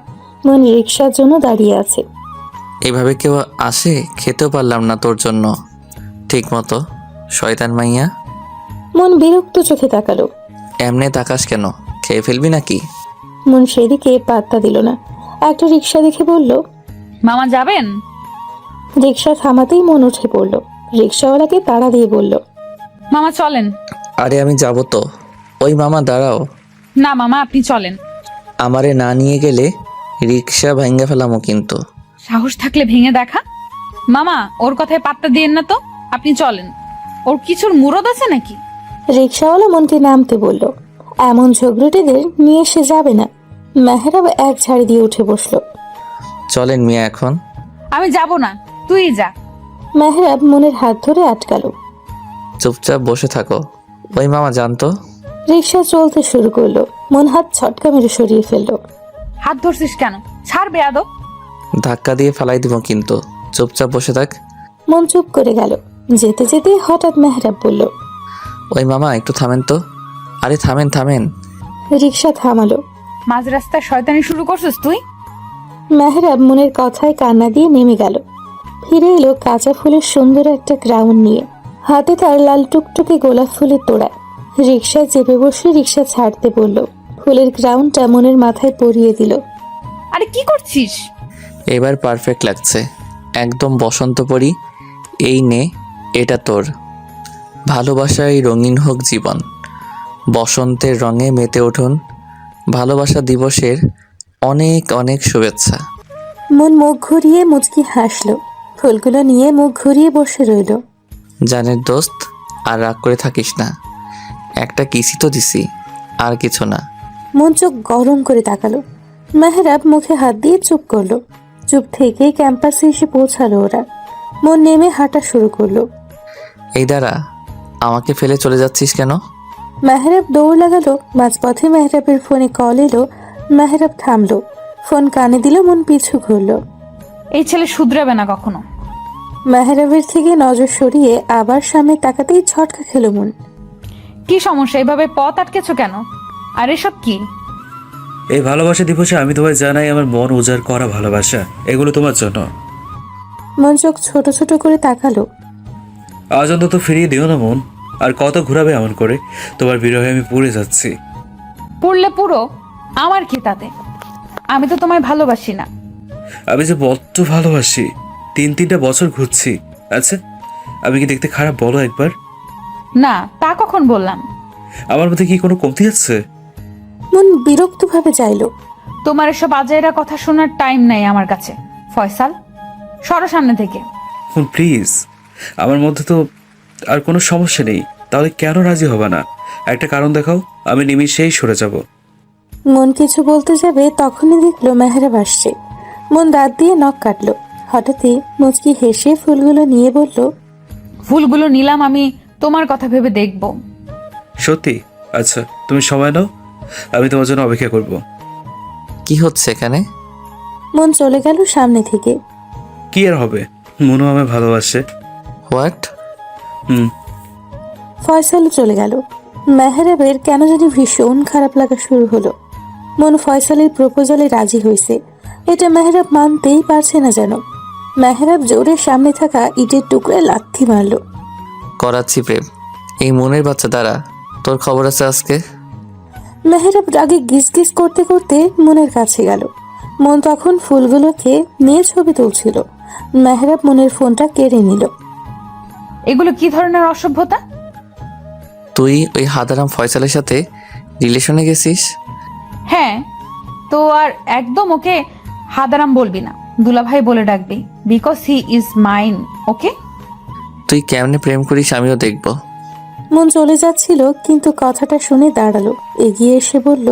মন রিক্সার জন্য দাঁড়িয়ে আছে। এইভাবে কেউ আসে? খেতেও পারলাম না তোর জন্য ঠিক মতো, শয়তান মাইয়া। মন বিরক্ত চোখে তাকালো। এমনে তাকাস কেন? খেয়ে ফেলবি নাকি? মন সেদিকে পাত্তা দিল না। একটা রিক্সা দেখে বলল। মামা যাবেন? রিক্সা থামাতেই মন উঠে পড়ল। রিক্সাওয়ালাকে তাড়া দিয়ে বলল। মামা চলেন। আরে আমি যাব তো। ওই মামা দাঁড়াও। না মামা, আপনি চলেন। আমারে না নিয়ে গেলে রিক্সা ভাঙ্গা ফেলামো কিন্তু। সাহস থাকলে ভেঙে দেখা। মামা, ওর কথায় পাত্তা দিয়েন না তো, আপনি চলেন। ওর কিছুর মুরদ আছে নাকি? রিক্সাওয়ালা মনকে নামতে বলল। এমন ঝগড়ুটেদের নিয়ে সে যাবে না। মেহরাব এক ঝাড়ি দিয়ে উঠে বসলো। চলেন মিয়া এখন। আমি যাব না, তুই যা। মেহরাব মনের হাত ধরে আটকালো। চুপচাপ বসে থাকো। ওই মামা জানতো। রিক্সা চলতে শুরু করলো। মন হাত ছটকা মেরে সরিয়ে ফেললো। হাত ধরছিস কেন? ছাড় বেয়াদব। ধাক্কা দিয়ে ফেলাই দিব কিন্তু, চুপচাপ বসে থাক। মন চুপ করে গেল। যেতে যেতে হঠাৎ মেহরাব বলল। ওই মামা একটু থামেন তো। আরে থামেন থামেন। রিক্সা থামালো। মাঝ রাস্তায় শয়তানি শুরু করছিস তুই? মেহরাব মনের কথায় কান্না দিয়ে নেমে গেল। ফিরে এলো কাঁচা ফুলের সুন্দর একটা গ্রাউন্ড নিয়ে। হাতে তার লাল টুকটুকে গোলাপ ফুলের তোড়া। রিকশায় চেপে বসে রিকশা ছাড়তে বলল। ফুলের গ্রাউন্ডটা মনের মাথায় পরিয়ে দিল। আরে কি করছিস? এবার পারফেক্ট লাগছে, একদম বসন্ত পরি। এই নে, এটা তোর। ভালোবাসায় রঙিন হোক জীবন, বসন্তের রঙে মেতে উঠুন। ভালোবাসা দিবসের অনেক অনেক শুভেচ্ছা। মন মুখ ঘুরিয়ে মুচকি হাসলো। ফুলগুলো নিয়ে মুখ ঘুরিয়ে বসে রইল। জানের দোস্ত, আর রাগ করে থাকিস না। একটা কিসি তো দিছি, আর কিছু না। মন চোখ গরম করে তাকালো। মেহরাব মুখে হাত দিয়ে চুপ করলো। চুপ থেকে ক্যাম্পাসে এসে পৌঁছালো ওরা। মন নেমে হাঁটা শুরু করলো। এই দাঁড়া, আমাকে ফেলে চলে যাচ্ছিস কেন? মেহরাব দৌড় লাগালো। মাঝপথে মেহরাবের ফোনে কল এলো। মেহরাব থামলো, ফোন কানে দিল। মন পিছু ঘুরলো। এই ছেলে শুধরাবে না কখনো। মেহরাবের থেকে নজর সরিয়ে আবার সামনে তাকাতেই ছটকা খেলো মন। কি সমস্যা? এভাবে পথ আটকেছো কেন? আর এসব কি? এই ভালোবাসা দিবসে আমি তোমায় জানাই আমার মন উজাড় করা ভালোবাসা। এগুলো তোমার জন্য। মন চোখ ছোট ছোট করে তাকালো। আজ অন্তত ফিরিয়ে দিও না মন। আর কত ঘুরাবে এমন করে? তোমার বিরহে আমি পুড়ে যাচ্ছি। পড়লে পুরো, আমার কি তাতে? আমি তো তোমায় ভালোবাসি না। আমি যে বড্ড ভালোবাসি। 3-3টা বছর ঘুরছি। আচ্ছা, আমি কি দেখতে খারাপ বলো একবার? না, তা কখন বললাম? আমার মধ্যে কি কোনো কমতি আছে? মন বিরক্তভাবে চাইলো। তোমার এসব আজাইরা কথা শোনার টাইম নাই আমার কাছে। ফয়সাল, সরো সামনে থেকে। প্লিজ, আমার মধ্যে তো আর কোনো সমস্যা নেই। তাহলে কেন রাজি হবে না? একটা কারণ দেখাও, আমি নিমিষেই সরে যাব। মন কিছু বলতে যাবে তখনই দেখলো মেহরাব আসছে। মন দাঁত দিয়ে নখ কাটলো। হঠাৎই মুচকি হেসে ফুলগুলো নিয়ে বলল, ফুলগুলো নিলাম আমি তোমার কথা ভেবে দেখব। সত্যি? আচ্ছা, তুমি সময় নাও, আমি তোমার জন্য অপেক্ষা করব। কি হচ্ছে এখানে? মন চলে গেল সামনে থেকে। কি আর হবে, মনু আমায় ভালোবাসে। হোয়াট? হুম। ফয়সালও চলে গেল। মেহরাবের কেন জানি ভীষণ খারাপ লাগা শুরু হলো। মন ফয়সালের প্রপোজালে রাজি হয়েছে, এটা মেহরাব মানতেই পারছে না যেন। মেহরাব জোরে সামনে থাকা ইটের টুকরে লাথি মারলো। করাচ্ছি প্রেম। এই মনের বাচ্চা, দ্বারা তোর খবর আছে আজকে। মেহরাব রাগে গিজ গিজ করতে করতে মনের কাছে গেল। মন তখন ফুলগুলোকে নিয়ে ছবি তুলছিল। মেহরাব মনের ফোনটা কেড়ে নিল। এগুলো কি ধরনের অসভ্যতা? তুই ওই হাদারাম ফয়সালের সাথে রিলেশনে গেছিস? হ্যাঁ, তো আর একদম ওকে হাদারাম বলবি না, দুলাভাই বলে ডাকবি, বিকজ হি ইজ মাইন। ওকে? তুই কেমনে প্রেম করিস আমিও দেখব। মন চলে যাচ্ছিল, কিন্তু কথাটা শুনে দাঁড়ালো। এগিয়ে এসে বলল,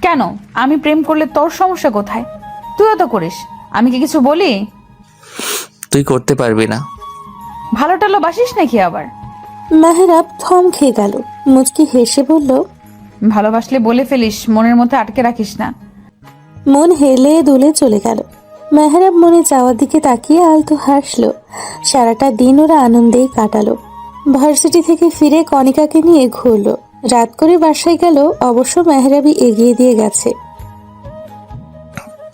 কেন? আমি প্রেম করলে তোর সমস্যা কোথায়? তুইও তো করিস, আমি কি কিছু বলি? তুই করতে পারবি না। ভালো টালো বাসিস নাকি আবার? মেহরাব থম খেয়ে গেল। মুচকি হেসে বলল, ভালোবাসলে বলে ফেলিস, মনের মধ্যে আটকে রাখিস না। মন হেলে দুলে চলে গেল। মেহরাব মনে যাওয়ার দিকে তাকিয়ে আলতো হাসলো। সারাটা দিন ওরা আনন্দেই কাটালো। ভার্সিটি থেকে ফিরে কণিকাকে নিয়ে ঘুরলো। রাত করে বাসায় গেল, অবশ্য মেহরাবই এগিয়ে দিয়ে গেছে।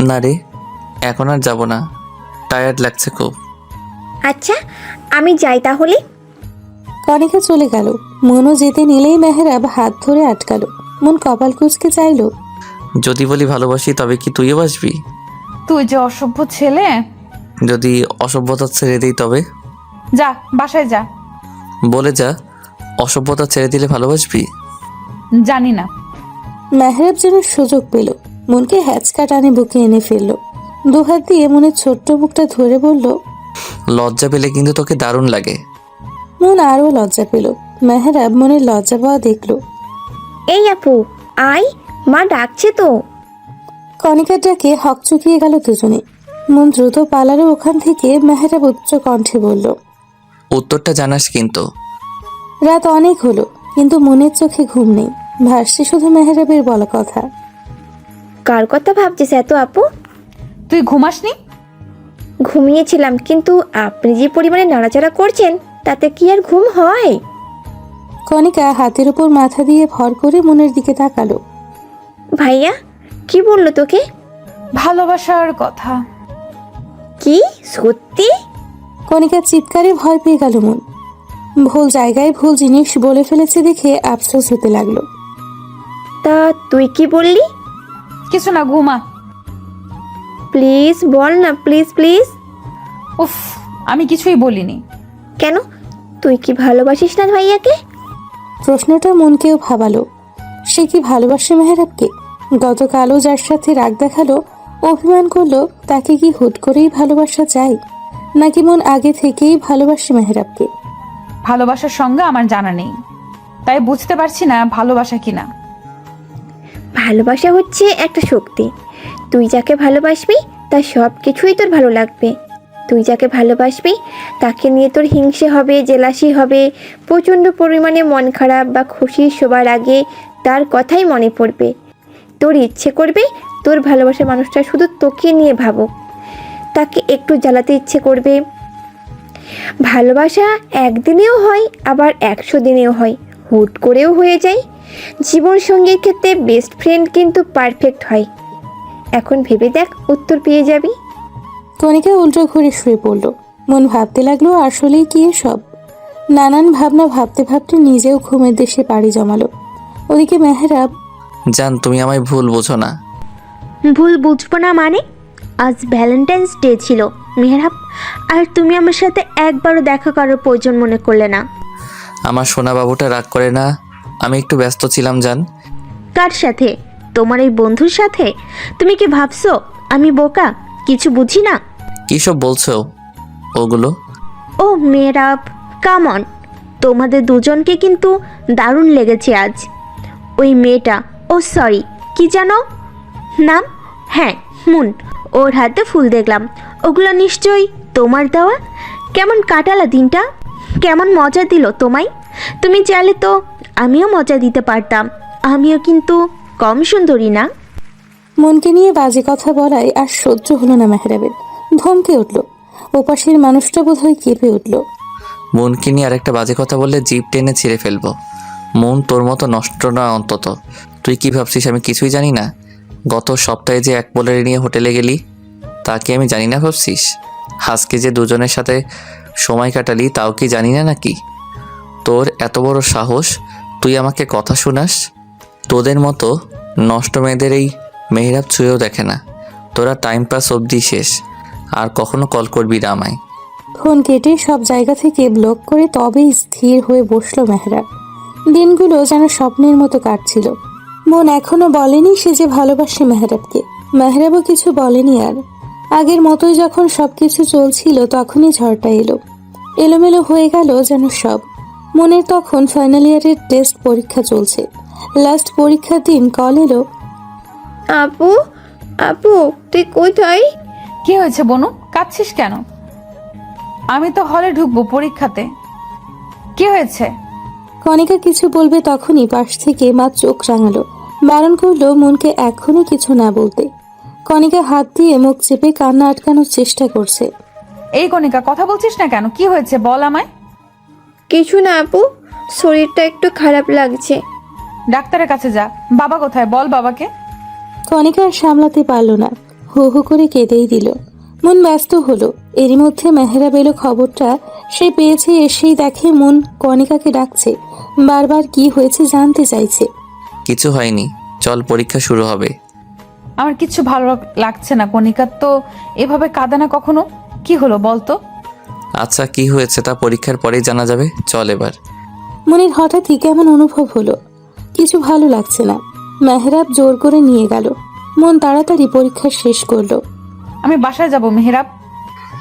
না রে, এখন আর যাব না, টায়ার্ড লাগছে খুব। আচ্ছা, আমি যাই তাহলে। কণিকা চলে গেল। মনও যেতে নিলেই মেহরাব হাত ধরে আটকালো। মন কপাল কুঁচকে চাইলো, যদি বলি ভালোবাসি তবে কি তুইও বাসবি? তুই যে অসভ্য ছেলে। যদি অসভ্যতা ছেড়ে দিই তবে? যা, বাসায় যা। বলে যা, অসভ্যতা ছেড়ে দিলে ভালোবাসবি? জানি না। মেহরাব যেন সুযোগ পেল। মনকে হ্যাচকা টানে বুকে এনে ফেললো। দুহাত দিয়ে মনের ছোট্ট মুখটা ধরে বলল, লজ্জা পেলে কিন্তু তোকে দারুণ লাগে। মন আরও লজ্জা পেল। মেহরাব মনের লজ্জা পাওয়া দেখলো। এই আপু, আয়, মা ডাকছে তো। কণিকার ডাকে হকচকিয়ে গেল দুজনে। মন দ্রুত পালালো ওখান থেকে। মেহরাব উচ্চ কণ্ঠে বলল, উত্তরটা জানাস কিন্তু। রাত অনেক হলো, কিন্তু মনের চোখে ঘুম নেই। ভাসছে শুধু মেহরাবের বলা কথা। কার কথা ভাবছিস এত আপু? তুই ঘুমাসনি? ঘুমিয়েছিলাম, কিন্তু আপনি যে পরিমাণে নাড়াচাড়া করছেন তাতে কি আর ঘুম হয়? কণিকা হাতের উপর মাথা দিয়ে ভর করে মনের দিকে তাকালো। ভাইয়া কি বললো তোকে? ভালোবাসার কথা। কি সত্যি? কণিকার চিৎকারে ভয় পেয়ে গেল মন। ভুল জায়গায় ভুল জিনিস বলে ফেলেছে দেখে আফসোস হতে লাগলো। তা তুই কি বললি? কিছু না, ঘুমা। প্লিজ বল না, প্লিজ প্লিজ। উফ, আমি কিছুই বলিনি। কেন, তুই কি ভালোবাসিস না ভাইয়াকে? প্রশ্নটা মনকেও ভাবালো। সে কি ভালোবাসে মেহেরাবকে? গতকালও যার সাথে রাগ দেখালো, অভিমান করলো, তাকে কি হুট করেই ভালোবাসা যায়, নাকি মন আগে থেকেই ভালোবাসে মেহেরাবকে? ভালোবাসার সঙ্গে আমার জানা নেই, তাই বুঝতে পারছি না ভালোবাসা কিনা। ভালোবাসা হচ্ছে একটা শক্তি। তুই যাকে ভালোবাসবি তার সব কিছুই তোর ভালো লাগবে। তুই যাকে ভালোবাসবি তাকে নিয়ে তোর হিংসে হবে, জেলাসি হবে, প্রচণ্ড পরিমাণে মন খারাপ বা খুশি সবার আগে তার কথাই মনে পড়বে। তোর ইচ্ছে করবে তোর ভালোবাসার মানুষটা শুধু তোকে নিয়ে ভাবুক, তাকে একটু জ্বালাতে ইচ্ছে করবে। ভালোবাসা একদিনেও হয়, আবার 100 দিনেও হয়, হুট করেও হয়ে যায়। জীবন সঙ্গীর ক্ষেত্রে বেস্ট ফ্রেন্ড কিন্তু পারফেক্ট হয়। এখন ভেবে দেখ, উত্তর পেয়ে যাবি। কণিকা উল্টো ঘুরে শুয়ে পড়ল। মন ভাবতে লাগলো আসলেই কি এসব। নানান ভাবনা ভাবতে ভাবতে নিজেও ঘুমের দেশে পাড়ি জমালো। ওদিকে মেহেরাব, জান, তুমি আমায় ভুল বোঝো না। ভুল বুঝবো না মানে? আজ ভ্যালেন্টাইন্স ডে ছিল মেহরাব, আর তুমি আমার সাথে একবারও দেখা করার প্রয়োজন মনে করলে না। আমার সোনা বাবুটা রাগ করে না, আমি একটু ব্যস্ত ছিলাম জান। কার সাথে? তোমার এই বন্ধুর সাথে? তুমি কি ভাবছো আমি বোকা, কিছু বুঝি না? কী সব বলছো ওগুলো? ও মেহরাব, কাম অন, তোমাদের দুজনকে কিন্তু দারুণ লেগেছে আজ। ওই মেয়েটা, ও সরি, কি জানো নাম? হ্যাঁ, মুন, ওর হাতে ফুল দেখলাম, ওগুলো নিশ্চয়ই তোমার দেওয়া। কেমন কাটালা দিনটা? কেমন মজা দিল তোমায়? তুমি চাইলে তো আমিও মজা দিতে পারতাম, আমিও কিন্তু কম সুন্দরী না। মনকে নিয়ে বাজে কথা বলায় আর সহ্য হলো না মেহেরাবের। ধমকে উঠল। ওপাশের মানুষটা বোধহয় কেঁপে উঠল। মনকে নিয়ে আরেকটা বাজে কথা বললে জিভ টেনে ছিঁড়ে ফেলবো। মন তোর মতো নষ্ট না অন্তত। তুই কি ভাবছিস আমি কিছুই জানি না? গত সপ্তাহে যে এক বোলারে নিয়ে হোটেলে গেলি, তা কি আমি জানি না ভাবছিস? আজকে যে দুজনের সাথে সময় কাটালি, তাও কি জানি না নাকি? তোর এত বড় সাহস, তুই আমাকে কথা শোনাস? তোদের মতো নষ্ট মেয়েদের এই মেহরাব ছুঁয়েও দেখে না। তোরা টাইম পাস অবধি শেষ, আর কখনো কল করবি না আমায়। ফোন কেটে সব জায়গা থেকে ব্লক করে তবেই স্থির হয়ে বসলো মেহরাব। দিনগুলো যেন স্বপ্নের মতো কাটছিল। মন এখনো বলেনি সে যে ভালোবাসে মেহরাবকে। মেহরাবও কিছু বলেনি আর। আগের মতোই যখন সবকিছু চলছিল তখনই ঝড়টা এলো। এলোমেলো হয়ে গেল যেন সব। মনের তখন ফাইনাল ইয়ারের টেস্ট পরীক্ষা চলছে। লাস্ট পরীক্ষার দিন কল এলো। আপু, আপু তুই কোথায়? কি হয়েছে বনু, কাঁদছিস কেন? আমি তো হলে ঢুকবো পরীক্ষাতে। কি হয়েছে? কণিকা কিছু বলবে তখনই পাশ থেকে মা চোখ রাঙালো, বারণ করলো মনকে এখনই কিছু না বলতে। কণিকা হাত দিয়ে মুখ চেপে কান্না আটকানোর চেষ্টা করছে। এই কণিকা, কথা বলছিস না কেন? কি হয়েছে বল আমায়। কিছু না আপু, শরীরটা একটু খারাপ লাগছে। ডাক্তারের কাছে যা। বাবা কোথায়? বল বাবাকে। কণিকা আর সামলাতে পারলো না, হু হু করে কেঁদেই দিল। মন ব্যস্ত হলো। এরই মধ্যে মেহরাব এলো খবরটা সে পেয়েছে। এসেই দেখে মন কণিকাকে ডাকছে, বারবার কি হয়েছে জানতে চাইছে। কিছু হয়নি, চল পরীক্ষা শুরু হবে। আমার কিচ্ছু ভালো লাগছে না কণিকা, তো এভাবে কাঁদে না কখনো। কি হলো বল তো? আচ্ছা, কি হয়েছে তা পরীক্ষার পরেই জানা যাবে, চল এবার। মনের হঠাৎই কেমন অনুভব হলো, কিছু ভালো লাগছে না। মেহরাব জোর করে নিয়ে গেল। মন তাড়াতাড়ি পরীক্ষা শেষ করলো। আমি বাসায় যাব মেহরাব।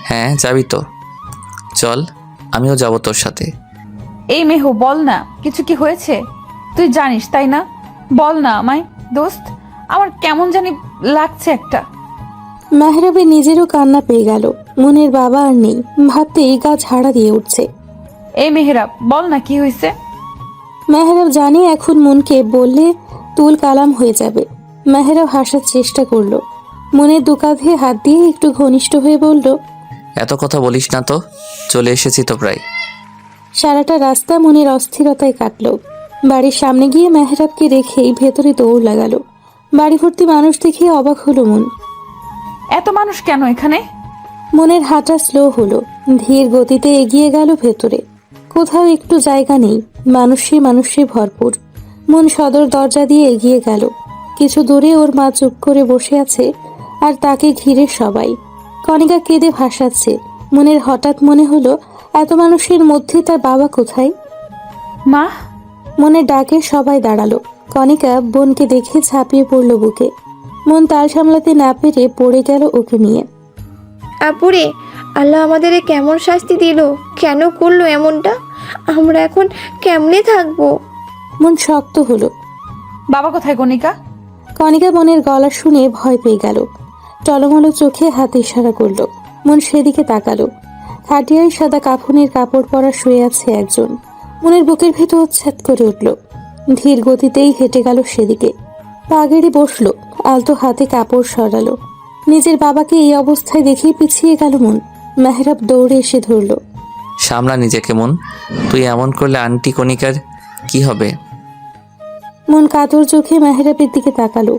হ্যাঁ যাবি তো, চল আমিও যাব তোর সাথে। এই মেহু, বল না, কিছু কি হয়েছে? তুই জানিস তাই না? বল না আমায় দোস্ত, আমার কেমন জানি লাগছে একটা। মেহরাবের নিজেরও কান্না পেয়ে গেল। মনের বাবা আর নেই, ভাবতেই গা ঝাড়া দিয়ে উঠছে। এই মেহরাব, বল না কি হয়েছে। মেহরাব জানে এখন মনকে বললে তুল কালাম হয়ে যাবে। মেহরাব হাসার চেষ্টা করলো। মনের দু কাঁধে হাত দিয়ে একটু ঘনিষ্ঠ হয়ে বলল, এত কথা বলিস না তো, চলে এসেছি তো প্রায়। সারাটা রাস্তা মনের অস্থিরতায় কাটলো। বাড়ির সামনে গিয়ে মেহরাবকে রেখেই ভেতরে দৌড় লাগালো। বাড়ি ভর্তি মানুষ দেখে অবাক হলো মন। এত মানুষ কেন এখানে? মনের হাঁটা স্লো হলো, ধীর গতিতে এগিয়ে গেল ভেতরে। কোথাও একটু জায়গা নেই, মানুষে ভরপুর। মন সদর দরজা দিয়ে এগিয়ে গেল। কিছু দূরে ওর মা চুপ করে বসে আছে, আর তাকে ঘিরে সবাই। কণিকা কেঁদে ভাসাচ্ছে। মনের হঠাৎ মনে হলো, এত মানুষের মধ্যে তার বাবা কোথায়? মা, মনের ডাকে সবাই দাঁড়ালো। কণিকা বোনকে দেখে ঝাঁপিয়ে পড়ল বুকে। মন তাল সামলাতে না পেরে পড়ে গেল ওকে নিয়ে। আপুরে, আল্লাহ আমাদের কেমন শাস্তি দিল, কেন করলো এমনটা? আমরা এখন কেমনে থাকবো? মন শক্ত হলো। বাবা কোথায় কণিকা? কণিকা মনের গলা শুনে ভয় পেয়ে গেল। টলমলো চোখে হাতে ইশারা করলো। মন সেদিকে তাকালো। খাটিয়ায় সাদা কাফনের কাপড় পরা শুয়ে আছে একজন। মনের বুকের ভেতর উচ্ছ্বাদ করে উঠল। ধীর গতিতেই হেঁটে গেল সেদিকে। পা গেড়ে বসলো, আলতো হাতে কাপড় সরালো। নিজের বাবাকে এই অবস্থায় দেখেই পিছিয়ে গেল মন। মেহরাব দৌড়ে এসে ধরলো। সামলা নিজেকে মন, তুই এমন করলে আন্টি কণিকার কি হবে? মন কাতর চোখে মেহরাবের দিকে তাকালো।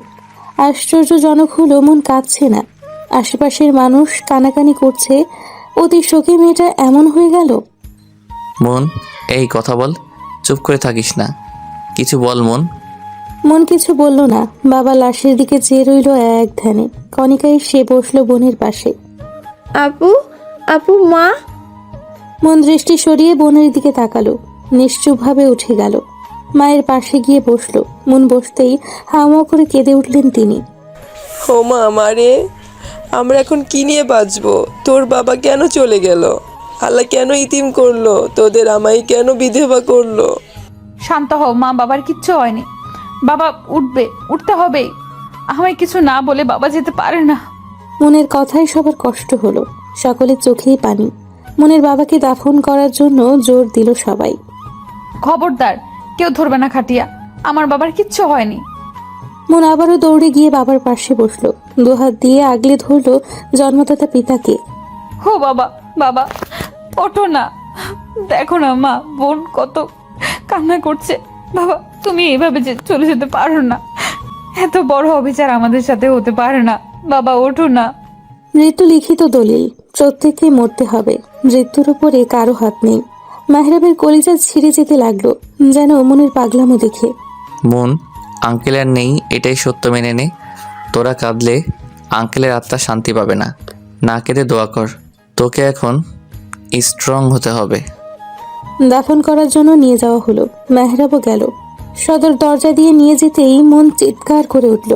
আশ্চর্যজনক হলো, মন কাঁদছে না। আশেপাশের মানুষ কানাকানি করছে। অতি শোকে মেয়েটা এমন হয়ে গেল। মন, এই কথা বল, চুপ করে থাকিস না, কিছু বল মন। মন কিছু বলল না। বাবা লাশের দিকে চেয়ে রইল এক ধ্যানে। কণিকা এসে বসলো বোনের পাশে। আপু, আপু, মা। মন দৃষ্টি সরিয়ে বোনের দিকে তাকালো। নিশ্চুপভাবে উঠে গেল। মায়ের পাশে গিয়ে বসলো। মন বসতেই হাওয়া করে কেঁদে উঠলেন তিনি। ও মা, আমারে আমরা এখন কি নিয়ে বাঁচবো? তোর বাবা কেন চলে গেল? আল্লাহ কেন ইতিম করলো তোদের? আমায় কেন বিধবা করলো? শান্ত হও মা, বাবার কিচ্ছু হয়নি। বাবা উঠবে, উঠতে হবেই। আমায় কিছু না বলে বাবা যেতে পারে না। মনের কথায় সবার কষ্ট হলো। সকলের চোখেই পানি। মনের বাবাকে দাফন করার জন্য জোর দিল সবাই। খবরদার, কেউ ধরবে না খাটিয়া। আমার বাবার কিচ্ছু হয়নি। মন আবারও দৌড়ে গিয়ে বাবার পাশে বসলো। দুহাত দিয়ে আগলে ধরলো জন্মদাতা পিতাকে। হো বাবা, বাবা ওঠো না। দেখো না মা, বোন কত কান্না করছে। বাবা, তুমি এইভাবে যে চলে যেতে পারো না। এত বড় অবিচার আমাদের সাথে হতে পারে না। বাবা ওঠো না। মৃত্যু লিখিত দলিল, প্রত্যেককে মরতে হবে। মৃত্যুর উপরে কারো হাত নেই। মেহরাবের কলিজা ছিঁড়ে যেতে লাগলো, যেন মনের পাগলামো দেখে। মন, আঙ্কেল আর নেই, এটাই সত্য মেনে নে। তোরা কাঁদলে আঙ্কেলের আত্মা শান্তি পাবে না। না কেঁদে দোয়া কর। তোকে এখন স্ট্রং হতে হবে। দাফন করার জন্য নিয়ে যাওয়া হলো। মেহরাবও গেল। সদর দরজা দিয়ে নিয়ে যেতেই মন চিৎকার করে উঠল।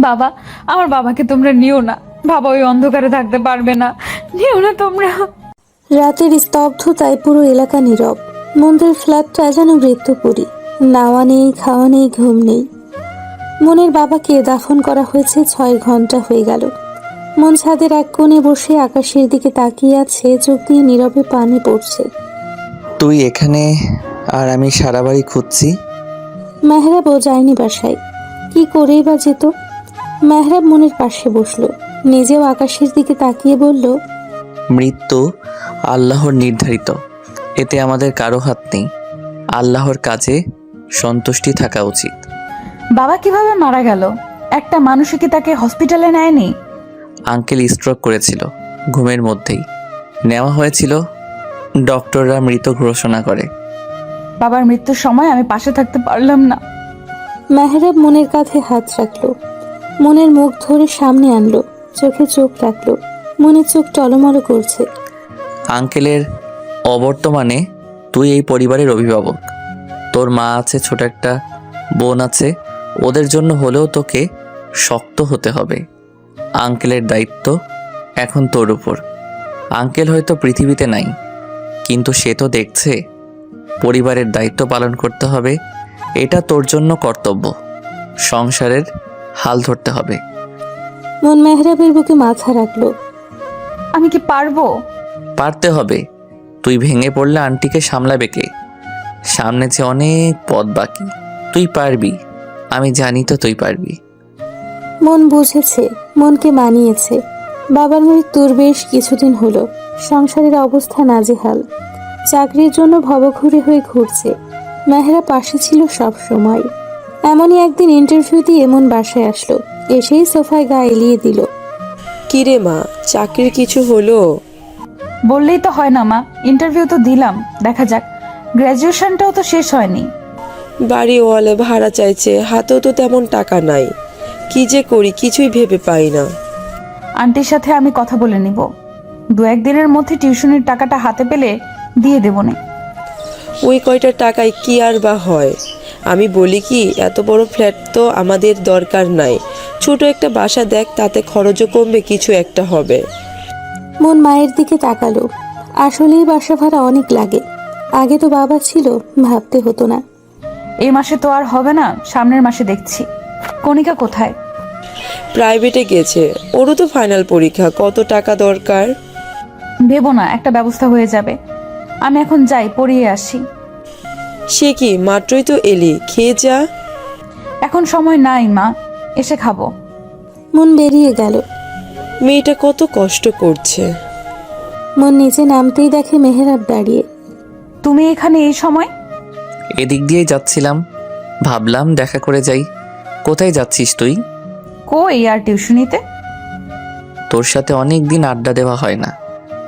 বাবা, আমার বাবাকে তোমরা নিও না। বাবা ওই অন্ধকারে থাকতে পারবে না। নিও না তোমরা। রাতের স্তব্ধতায় পুরো এলাকা নীরব। মন্দির ফ্ল্যাটটা যেন মৃত্যুপুরী। নাওয়া নেই, খাওয়া নেই, ঘুম নেই। মনের বাবাকে দাফন করা হয়েছে 6 ঘন্টা হয়ে গেল। মন ছাদের এক কোণে বসে আকাশের দিকে তাকিয়ে আছে, চোখ দিয়ে নীরবে পানি পড়ছে। তুই এখানে আর আমি সারা বাড়ি খুঁজছি। মেহরাবও যায়নি বাসায়। কি করেই বা যেত? মেহরাব মনের পাশে বসলো। নিজেও আকাশের দিকে তাকিয়ে বলল, মৃত্যু আল্লাহর নির্ধারিত, এতে আমাদের কারো হাত নেই। আল্লাহর কাজে সন্তুষ্টি থাকা উচিত। বাবা কিভাবে মারা গেল? একটা মানুষ কি তাকে হসপিটালে নেয়নি? আঙ্কেল স্ট্রোক করেছিল, ঘুমের মধ্যেই নেওয়া হয়েছিল। ডক্টররা মৃত ঘোষণা করে। বাবার মৃত্যুর সময় আমি পাশে থাকতে পারলাম না। মেহরাব মনের কাঁধে হাত রাখলো। মনের মুখ ধরে সামনে আনলো, চোখে চোখ রাখলো। মনের চোখ টলমলো করছে। আঙ্কেলের অবর্তমানে তুই এই পরিবারের অভিভাবক। তোর মা আছে, ছোট একটা বোন আছে। ওদের জন্য হলেও তোকে শক্ত হতে হবে। আঙ্কেলের দায়িত্ব এখন তোর উপর। আঙ্কেল হয়তো পৃথিবীতে নাই, কিন্তু সে তো দেখছে। পরিবারের দায়িত্ব পালন করতে হবে, এটা তোর জন্য কর্তব্য। সংসারের হাল ধরতে হবে। মন মেহরাবের বুকে মাথা রাখলো। আমি কি পারবো? পারতে হবে। তুই ভেঙে পড়লে আন্টিকে সামলাবে কে? সামনে যে অনেক পথ বাকি। তুই পারবি, আমি জানি তো তুই পারবি। মন বুঝেছে, মনকে মানিয়েছে। বাবার মৃত্যুর বেশ কিছুদিন হলো। সংসারের অবস্থা নাজেহাল। চাকরির জন্য ভবঘুরে হয়ে ঘুরছে। মেহরা পাশে ছিল সব সময়। এমনই একদিন ইন্টারভিউ দিয়ে মন বাসায় আসলো। এসেই সোফায় গা এলিয়ে দিল। কিরে মা, চাকরির কিছু হলো? বললেই তো হয় না মা, ইন্টারভিউ তো দিলাম, দেখা যাক। গ্র্যাজুয়েশনটাও তো শেষ হয়নি। বাড়িওয়ালা ভাড়া চাইছে, হাতেও তো তেমন টাকা নাই। কি যে করি কিছুই ভেবে পাই না। আন্টির সাথে আমি কথা বলে নিব, 2-1 দিনের মধ্যে টিউশনির টাকাটা হাতে পেলে দিয়ে দেবো না। ওই কয়টা টাকায় কি আর বা হয়? আমি বলি কি, এত বড় ফ্ল্যাট তো আমাদের দরকার নাই, ছোট একটা বাসা দেখ, তাতে খরচও কমবে, কিছু একটা হবে। মন মায়ের দিকে তাকালো। আসলেই বাসা ভাড়া অনেক লাগে। আগে তো বাবা ছিল, ভাবতে হতো না। এই মাসে তো আর হবে না, সামনের মাসে দেখছি। কণিকা কোথায়? প্রাইভেটে গেছে, ওরও তো ফাইনাল পরীক্ষা, কত টাকা দরকার। ভেবো না, একটা ব্যবস্থা হয়ে যাবে। আমি এখন যাই, পড়িয়ে আসি। সে কি, মাত্রই তো এলি, খেয়ে যা। এখন সময় নাই মা, এসে খাবো। মন বেরিয়ে গেল। মেয়েটা কত কষ্ট করছে। মন নিচে নামতেই দেখে মেহেরাব দাঁড়িয়ে। তুমি এখানে এই সময়? এদিক দিয়েই যাচ্ছিলাম, ভাবলাম দেখা করে যাই। কোথায় যাচ্ছিস তুই? কই আর টিউশনিতে। তোর সাথে অনেক দিন আড্ডা দেওয়া হয় না,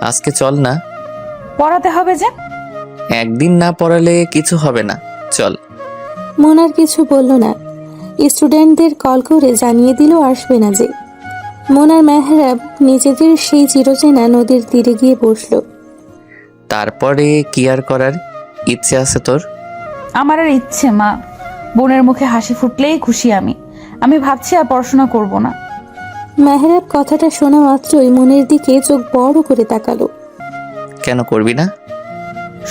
আজকে চল না। পড়াতে হবে যে। একদিন না পড়ালে কিছু হবে না, চল। মন আর কিছু বলল না। স্টুডেন্টদের কল করে জানিয়ে দিল আসবে না যে। মন আর মেহরাব নিজেদের সেই চিরচেনা নদীর তীরে গিয়ে বসল। তারপরে কি আর করার ইচ্ছে আছে তোর? আমার আর ইচ্ছে মা, বোনের মুখে হাসি ফুটলেই খুশি আমি। আমি ভাবছি আর পড়াশোনা করব না। মেহরাব কথাটা শোনা মাত্রই মনের দিকে চোখ বড় করে তাকালো। কেন করবি না?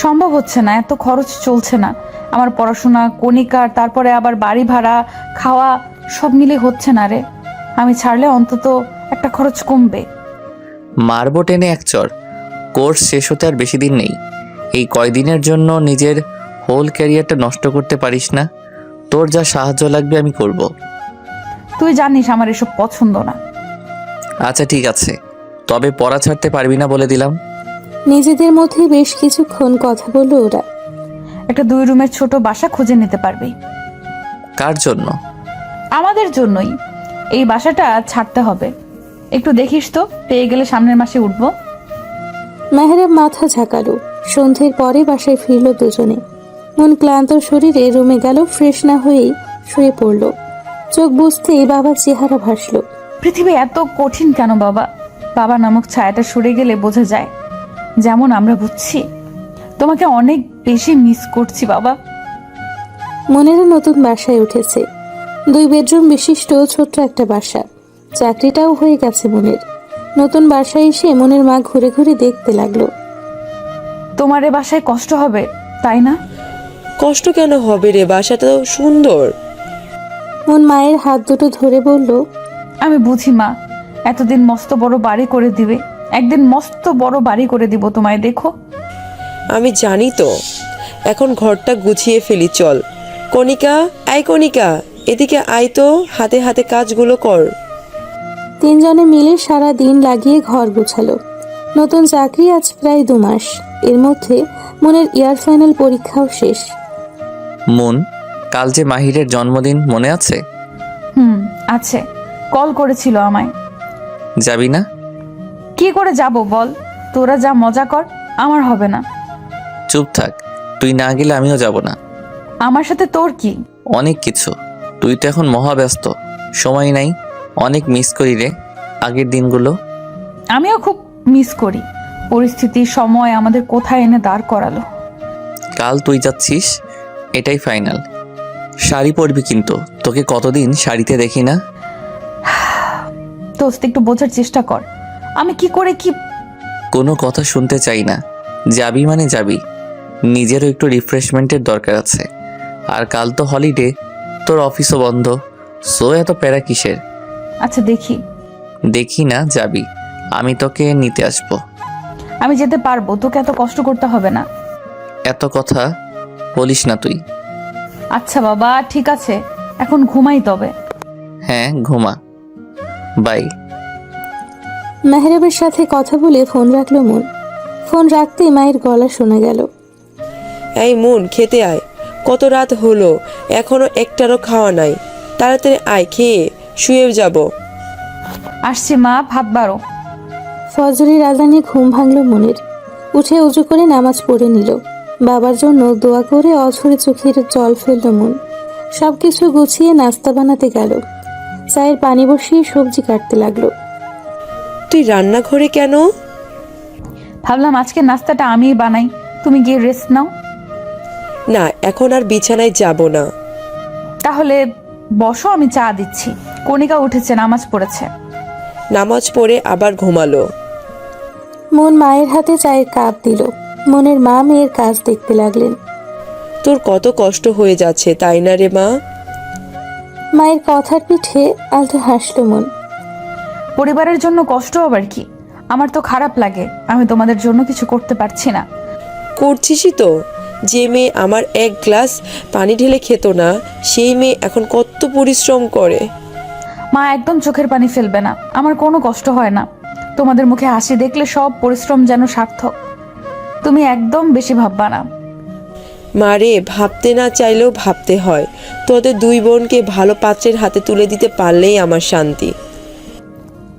সম্ভব হচ্ছে না, এত খরচ চলছে না আমার। পড়াশোনা, কণিকার, তারপরে আবার বাড়ি ভাড়া, খাওয়া, সব মিলে হচ্ছে না রে। আমি ছাড়লে অন্তত একটা খরচ কমবে। মারবো টেনে এক চর। কোর্স শেষ হতে আর বেশি দিন নেই। এই কয়দিনের জন্য নিজের হোল ক্যারিয়ারটা নষ্ট করতে পারিস না। তোর যা সাহায্য লাগবে আমি করব। তুই জানিস আমার এসব পছন্দ না। আচ্ছা ঠিক আছে, তবে পড়া ছাড়তে পারবি না বলে দিলাম। নিজেদের মধ্যে বেশ কিছুক্ষণ কথা বলল ওরা। একটা 2 রুমের ছোট বাসা খুঁজে নিতে পারবি? কার জন্য? আমাদের জন্যই। এই বাসাটা ছাড়তে হবে। একটু দেখিস তো, পেয়ে গেলে সামনের মাসে উঠবো। মেহরাব মাথা ঝাঁকালো। সন্ধ্যের পরে বাসায় ফিরল দুজনে। মন ক্লান্ত শরীরে রুমে গেল, ফ্রেশ না হয়েই শুয়ে পড়ল। চোখ বুঝতেই বাবার চেহারা ভাসল। পৃথিবী এত কঠিন কেন বাবা? বাবা নামক ছায়াটা সরে গেলে বোঝা যায়, যেমন আমরা বুঝছি। তোমাকে অনেক বেশি মিস করছি বাবা। মনেরও নতুন বাসায় উঠেছে। 2 বেডরুম বিশিষ্ট ছোট্ট একটা বাসা। চাকরিটাও হয়ে গেছে মনের। নতুন বাসায় এসে মনের মা ঘুরে ঘুরে দেখতে লাগলো। তোমার এ বাসায় কষ্ট হবে, তাই না? কষ্ট কেন হবে রে, বাসাটা তো সুন্দর। মন মায়ের হাত দুটো ধরে বলল, আমি বুঝি মা, এতদিন মস্ত বড় বাড়ি করে দিবে, একদিন মস্ত বড় বাড়ি করে দিব তোমায়, দেখো। আমি জানি তো। এখন ঘরটা গুছিয়ে ফেলি, চল। কণিকা, আয় কণিকা, এদিকে আয় তো, হাতে হাতে কাজগুলো কর। 3 জনে মিলে সারা দিন লাগিয়ে ঘর গোছালো। নতুন চাকরি আজ প্রায় 2 মাস। এর মধ্যে মনের ইয়ার ফাইনাল পরীক্ষাও শেষ। মন, কাল যে মাহিরের জন্মদিন মনে আছে? আছে, কল করেছিল আমায়। যাবি না? কি করে যাব বল? তোরা যা মজা কর, আমার হবে না। চুপ থাক, তুই না গেলে আমিও যাব না। আমার সাথে তোর কি? অনেক কিছু। তুই তো এখন মহাব্যস্ত, সময় নাই। অনেক মিস করি রে আগের দিনগুলো। আমিও খুব মিস করি। পরিস্থিতি, সময় আমাদের কোথায় এনে দাঁড় করালো। কাল তুই যাচ্ছিস, এটাই ফাইনাল। শাড়ি পরবি কিন্তু, তোকে কতদিন শাড়িতে দেখি না। দোস্ত, একটু বোঝার চেষ্টা কর। আমি কি করে কি। কোনো কথা শুনতে চাই না। যাবি মানে যাবি। নিজেরও একটু রিফ্রেশমেন্টের দরকার আছে। আর কাল তো হলিডে, তোর অফিসও বন্ধ, সো এত প্যারা কিসের? আচ্ছা দেখি। দেখি না, যাবি। আমি তোকে নিতে আসবো। আমি যেতে পারবো, তোকে এত কষ্ট করতে হবে না। এত কথা বলিস না তুই। আচ্ছা বাবা, ঠিক আছে, এখন ঘুমাই তবে। হ্যাঁ ঘুমা, বাই। মেহরাবের সাথে কথা বলে ফোন রাখলো মন। ফোন রাখতেই মায়ের গলা শোনা গেল। এই মন, খেতে আয়। কত রাত হলো, এখনো একটারও খাওয়া নাই। তাড়াতাড়ি আয়, খেয়ে শুয়ে যাব। আসছি মা, ভাত বাড়ো। ফজরের আজানে ঘুম ভাঙল মনের। উঠে উজু করে নামাজ পড়ে নিল। বাবার জন্য দোয়া করে অঝরে চোখের জল ফেলল মন। সবকিছু গুছিয়ে নাস্তা বানাতে গেল। চায়ের পানি বসিয়ে সবজি কাটতে লাগলো। তুই রান্নাঘরে কেন? ভাবলাম আজকে নাস্তাটা আমিই বানাই, তুমি গিয়ে রেস্ট নাও। না, এখন আর বিছানায় যাব না। তাহলে বসো, আমি চা দিচ্ছি। কণিকা উঠেছে, নামাজ পড়েছে। নামাজ পড়ে আবার ঘুমালো। মন মায়ের হাতে চায়ের কাপ দিল। মনের মা মেয়ের কাজ দেখতে লাগলেন। তোর কত কষ্ট হয়ে যাচ্ছে, তাই না রে মা? মায়ের কথার পিঠে আলতো হাসলো মন। পরিবারের জন্য কষ্ট আবার কি? আমার তো খারাপ লাগে আমি তোমাদের জন্য কিছু করতে পারছি না। করছিসই তো। যে মেয়ে আমার এক গ্লাস পানি ঢেলে খেত না, সেই মেয়ে এখন কত পরিশ্রম করে। মা, একদম চোখের পানি ফেলবে না। আমার কোনো কষ্ট হয় না। তোমাদের মুখে হাসি দেখলে সব পরিশ্রম যেন সার্থক। তুমি একদম বেশি ভাববা না। মারে, ভাবতে না চাইলেও ভাবতে হয়। তোদের দুই বোনকে ভালো পাত্রের হাতে তুলে দিতে পারলেই আমার শান্তি।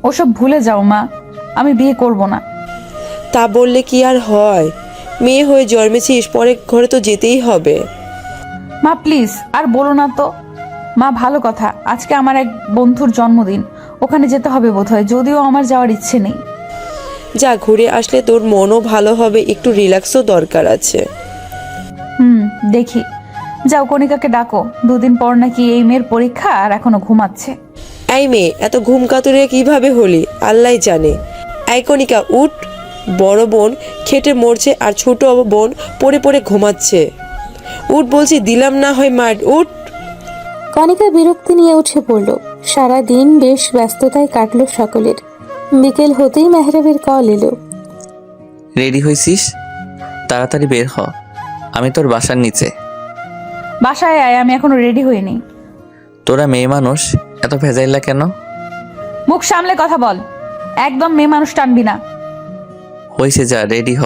ওসব ভুলে যাও মা, আমি বিয়ে করব না। তা বললে কি আর হয়? মেয়ে হয়ে জন্মেছিস, পরে ঘরে তো যেতেই হবে। মা প্লিজ আর বলো না তো। মা, ভালো কথা, আজকে আমার এক বন্ধুর জন্মদিন, ওখানে যেতে হবে বোধহয়, যদিও আমার যাওয়ার ইচ্ছে নেই। যা, ঘুরে আসলে তোর মনও ভালো হবে, একটু রিল্যাক্সও দরকার আছে। দেখি। যাও, কণিকাকে ডাকো। 2 দিন পর নাকি এই মেয়ের পরীক্ষা, আর এখনো ঘুমাচ্ছে। এই মেয়ে এত ঘুম কাতুরে কিভাবে হলি আল্লাহ জানে। এই কণিকা, উঠ। বড় বোন খেটে মরছে আর ছোট বোন পড়ে পড়ে ঘুমাচ্ছে। উঠ বলছি, দিলাম না হয় মার, উঠ। কণিকা বিরক্তি নিয়ে উঠে পড়ল। সারা দিন বেশ ব্যস্ততায় কাটলো সকলের। বিকেল হতেই মেহরাবের কল এলো। রেডি হয়েছিস? তাড়াতাড়ি বের হ, আমি তোর বাসার নিচে। বাসায় আয়, আমি এখনো রেডি হইনি। তোরা মেয়ে মানুষ, এত ভেজাইলা কেন? মুখ সামলে কথা বল, একদম মেয়ে মানুষ টানবি না। হয়েছে, যা রেডি হ।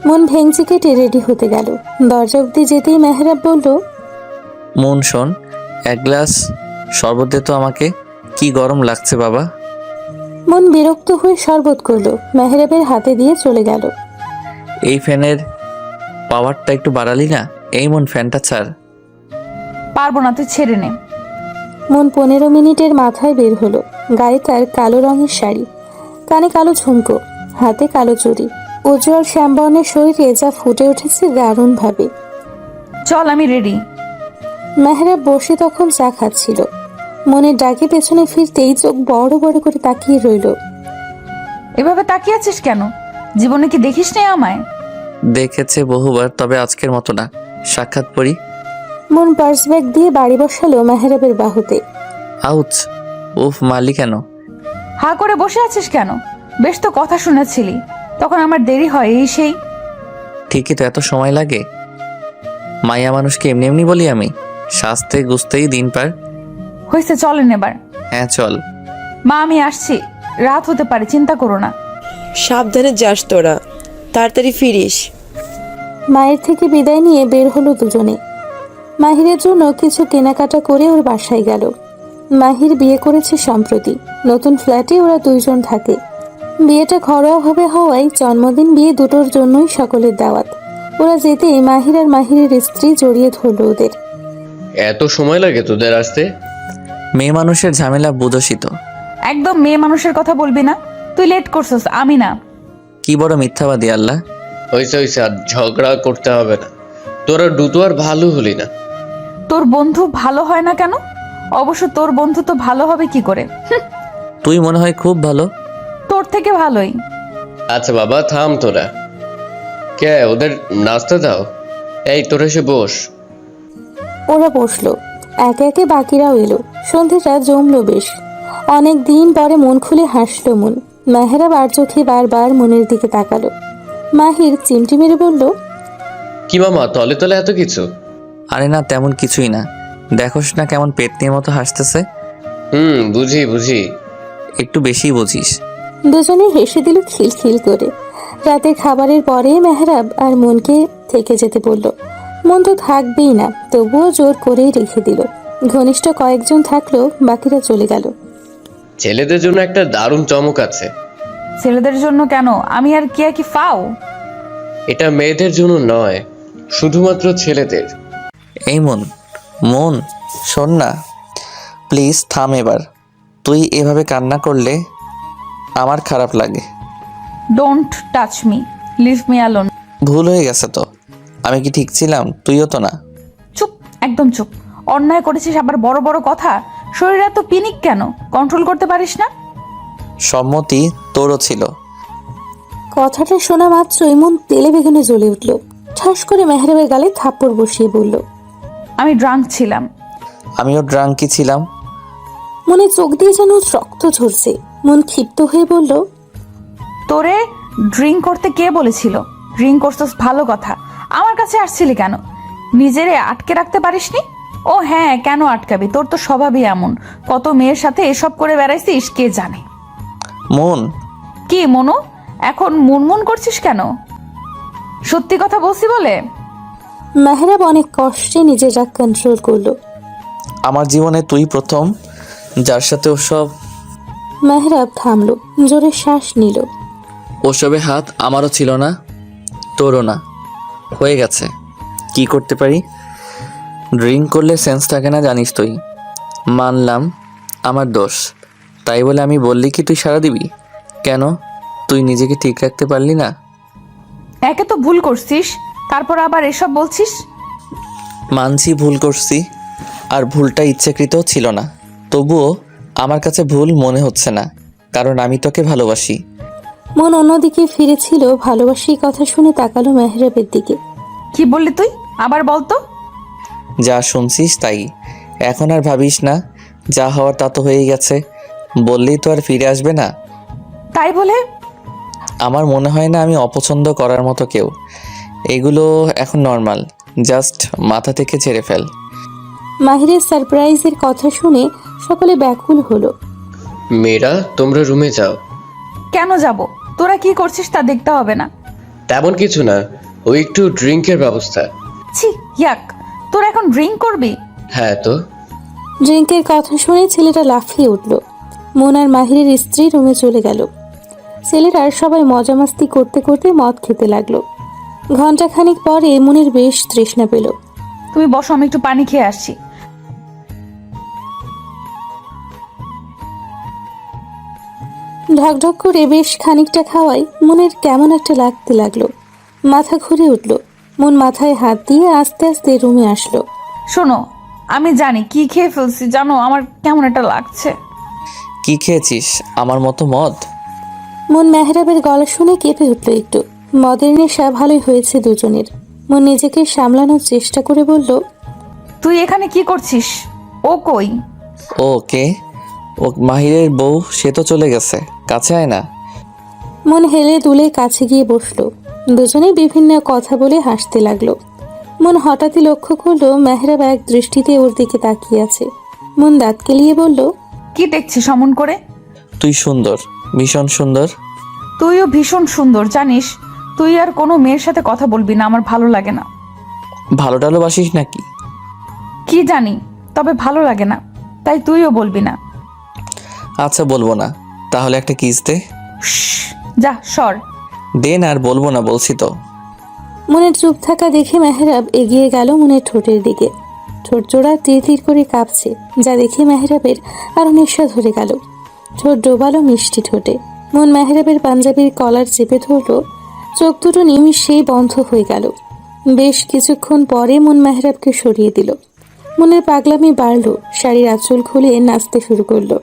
মন ভেঙচি কেটে রেডি হতে গেল। দরজা অব্দি যেতেই মেহরাব বলল, মন শোন, 1 গ্লাস শরবত দে তো আমাকে, কি গরম লাগছে বাবা। মন বিরক্ত হয়ে শরবত করলো, মেহরাবের হাতে দিয়ে চলে গেল। এই ফ্যানের পাওয়ারটা একটু বাড়ালি না? এই মন, ফ্যানটা ছাড়। পারবো না, তুই ছেড়ে নে। মন 15 মিনিটের মাথায় বের হলো। গায়ে তার কালো রঙের শাড়ি, কানে কালো ঝুমকো, হাতে কালো চুড়ি। উজ্জ্বল শ্যামবর্ণের শরীরে যা ফুটে উঠেছে দারুণ ভাবে। চল, আমি রেডি। মেহরাব বসে তখন চা খাচ্ছিল। মনের ডাকে পেছনে ফিরতেই চোখ বড় বড় করে তাকিয়ে রইল। এভাবে তাকিয়ে আছিস কেন? জীবনে কি দেখিস নি আমায়? দেখেছে বহুবার, তবে আজকের মতো না। সাক্ষাৎ পড়ি। মন পার্স ব্যাগ দিয়ে বাড়ি বসালো মেহরাবের বাহুতে। আউচ! উফ, মারলি কেন? হা করে বসে আছিস কেন? বেশ তো কথা শুনেছিলি, তখন আমার দেরি হয় এই সেই। ঠিকই তো, এত সময় লাগে? মাইয়া মানুষকে এমনি এমনি বলি আমি? সাজতে গুছতেই দিন পার। হয়েছে, চলেন এবার। হ্যাঁ চল। মা, আমি আসছি। রাত হতে পারে, চিন্তা করো না। সাবধানে যাস তোরা, তাড়াতাড়ি ফিরিস। মায়ের থেকে বিদায় নিয়ে বের হলো দুজনে। মাহিরের জন্য কিছু কেনাকাটা করে ওর বাসায় গেল। মাহির বিয়ে করেছে সম্প্রতি। নতুন ফ্ল্যাটে ওরা 2 জন থাকে। বিয়েটা ঘরোয়াভাবে হওয়ায় জন্মদিন বিয়ে দুটোর জন্যই সকলের দাওয়াত। ওরা যেতেই মাহির আর মাহিরের স্ত্রী জড়িয়ে ধরলো ওদের। এত সময় লাগে তোদের আসতে? মেয়ে মানুষের ঝামেলা বুঝোসই তো। একদম মেয়ে মানুষের কথা বলবি না। তুই লেট করছিস, আমি না। কি বড় মিথ্যাবাদী আল্লাহ। হয়েছে হয়েছে, আর ঝগড়া করতে হবে না। তোরা দুটো আর ভালো হলি না। তোর বন্ধু ভালো হয় না কেন? অবশ্য তোর বন্ধু তো ভালো হবে কি করে? তুই মনে হয় খুব ভালো। তোর থেকে ভালোই। আচ্ছা বাবা, থাম তোরা। কে, ওদের নাস্তা দাও। এই তোরা এসে বস। ওরা বসলো। একে একে বাকিরাও এলো। সন্ধেটা জমলো বেশ। অনেক দিন পরে মন খুলে হাসলো মন। মেহরাব আর চোখে বারবার মনের দিকে তাকালো। মাহির চিমটি মেরে বলল, কি মামা, তলে তলে এত কিছু? আরে না, তেমন কিছুই না। দেখোস না কেমন পেটনির মতো হাসতেছে? বুঝি বুঝি। একটু বেশি বুঝিস। দুজনে হেসে দিল খিলখিল করে। রাতের খাবারের পরে মেহরাব আর মনকে থেকে যেতে বলল। মন তো থাকবেই না, তবুও জোর করেই রেখে দিল। ঘনিষ্ঠ কয়েকজন থাকলো, বাকিরা চলে গেল। ছেলেদের জন্য একটা দারুণ চমক আছে। ছেলেদের জন্য কেন? আমি আর কি ফাও? এটা মেয়েদের জন্য নয়, শুধুমাত্র ছেলেদের। এই মন, মন, শোন না, প্লিজ থাম এবার। তুই এভাবে কান্না করলে আমার খারাপ লাগে। Don't touch me, leave me alone. ভুল হয়ে গেছে তো। আমি কি ঠিক ছিলাম? তুইও তো না। চুপ, একদম চুপ। অন্যায় করেছিস আবার বড় বড় কথা। শরীরে এত পিনিক কেন? কন্ট্রোল করতে পারিস না? সম্মতি তোরও ছিল। কথাটা শোনা মাত্রই মন তেলে বেগুনে জ্বলে উঠল। ঠাস করে মেহরাবের গালে থাপ্পড় বসিয়ে বলল, আমি ড্রাঙ্ক ছিলাম। আমিও ড্রাঙ্কি ছিলাম। মনে চোখ দিয়ে যেন রক্ত ঝরছে। মন ক্ষিপ্ত হয়ে বলল, তোরে ড্রিঙ্ক করতে কে বলেছিল? ড্রিঙ্ক করছিস ভালো কথা, আমার কাছে আসছিলি কেন? নিজেরে আটকে রাখতে পারিসনি? ও হ্যাঁ, কেন আটকাবি? তোর তো স্বভাবই এমন। কত মেয়ের সাথে এসব করে বেড়াইছিস কে জানে। মন, কি মনু, এখন মুনমুন করছিস কেন? সত্যি কথা বলছি বলে? মেহরাব অনেক কষ্টে নিজের রাগ কন্ট্রোল করলো। আমার জীবনে তুই প্রথম যার সাথে ওসব। মেহরাব থামলো, জোরে শ্বাস নিল। ওসবে হাত আমারও ছিল না, তোরও না। হয়ে গেছে, কি করতে পারি? ড্রিঙ্ক করলে সেন্স থাকে না, জানিস তুই। মানলাম আমার দোষ, তাই বলে আমি বললি কি তুই সাড়া দিবি? কেন? তুই নিজেকে ঠিক রাখতে পারলি না? একে তো ভুল করছিস, তারপর আবার এসব বলছিস। মানছি ভুল করছি, আর ভুলটা ইচ্ছাকৃতও ছিল না। তবুও আমার কাছে ভুল মনে হচ্ছে না, কারণ আমি তোকে ভালোবাসি। মন অন্যদিকে ফিরেছিল, ভালোবাসি কথা শুনে তাকালো মেহরাবের দিকে। কি বললি তুই? আবার বলতো। যা শুনছিস তাই। এখন আর ভাবিস না, যা হওয়ার তা তো হয়েই গেছে। বললেই তো আর ফিরে আসবে না। তাই বলে? আমার মনে হয় না আমি অপছন্দ করার মতো কেউ। এগুলো এখন নর্মাল, জাস্ট মাথা থেকে ছেড়ে ফেল। মাহিরের সারপ্রাইজের কথা শুনে সকলে ব্যাকুল হলো। মেয়েরা, তোমরা রুমে যাও। কেন যাব? তোরা কি করছিস তা দেখতে হবে না? তেমন কিছু না, ওই একটু ড্রিঙ্কের ব্যবস্থা। ছি, ইয়াক। তোরা এখন ড্রিঙ্ক করবি? হ্যাঁ তো। ড্রিঙ্কের কথা শুনে ছেলেটা লাফিয়ে উঠল। মন আর মাহিরের স্ত্রী রুমে চলে গেল। ছেলেরা সবাই মজা মাস্তি করতে করতে মদ খেতে লাগলো। ঘন্টাখানিক পরে মনের বেশ তৃষ্ণা পেল। তুমি বসো, আমি একটু পানি খেয়ে আসছি। ঢকঢক করে বেশ খানিকটা খাওয়াই মনের কেমন একটা লাগতে লাগলো। মাথা ঘুরে উঠল। মন মাথায় হাত দিয়ে আস্তে আস্তে রুমে আসলো। শোনো, আমি জানি কি খেয়ে ফেলছি, জানো আমার কেমন একটা লাগছে। কি খেয়েছিস? আমার মতো মদ? মন মেহরাবের গলা শুনে কেঁপে উঠল একটু। মদের নেশা ভালোই হয়েছে দুজনের। মন নিজেকে সামলানোর চেষ্টা করে বলল, তুই এখানে কি করছিস? ও কই? ও কে? ও মাহিরের বউ, সে তো চলে গেছে। কাছে আয় না। মন হেলে দুলে কাছে গিয়ে বসলো। দুজনেই বিভিন্ন কথা বলে হাসতে লাগলো। মন হঠাৎই লক্ষ্য করলো মেহরাব এক দৃষ্টিতে ওর দিকে তাকিয়ে আছে। মন দাঁত কেলিয়ে বলল, কি দেখছিস অমন করে? তুই সুন্দর, ভীষণ সুন্দর। তুইও ভীষণ সুন্দর, জানিস। তুই আর কোনো মেয়ের সাথে কথা বলবি না, আমার ভালো লাগে না। ভালো টালোবাসিস নাকি? কি জানি, তবে ভালো লাগে না, তাই তুইও বলবি না। আচ্ছা বলবো না, তাহলে একটা কিস দে। শ্শ্, যা সর। দে না, আর বলবো না বলছি তো। মনের চুপ থাকা দেখে মেহরাব এগিয়ে গেল মনের ঠোঁটের দিকে। ঠোঁট জোড়া তীর তীর করে কাঁপছে, যা দেখে মেহরাবের আরো নেশা ধরে গেল। ঠোঁট ডোবালো মিষ্টি ঠোঁটে। মন মেহরাবের পাঞ্জাবির কলার চেপে ধরল। চোখ দুটো নিমিষেই বন্ধ হয়ে গেল। বেশ কিছুক্ষণ পরে মন মেহরাবকে সরিয়ে দিল। মনের পাগলামি বাড়ল, শাড়ির আঁচল খুলে নাচতে শুরু করলো।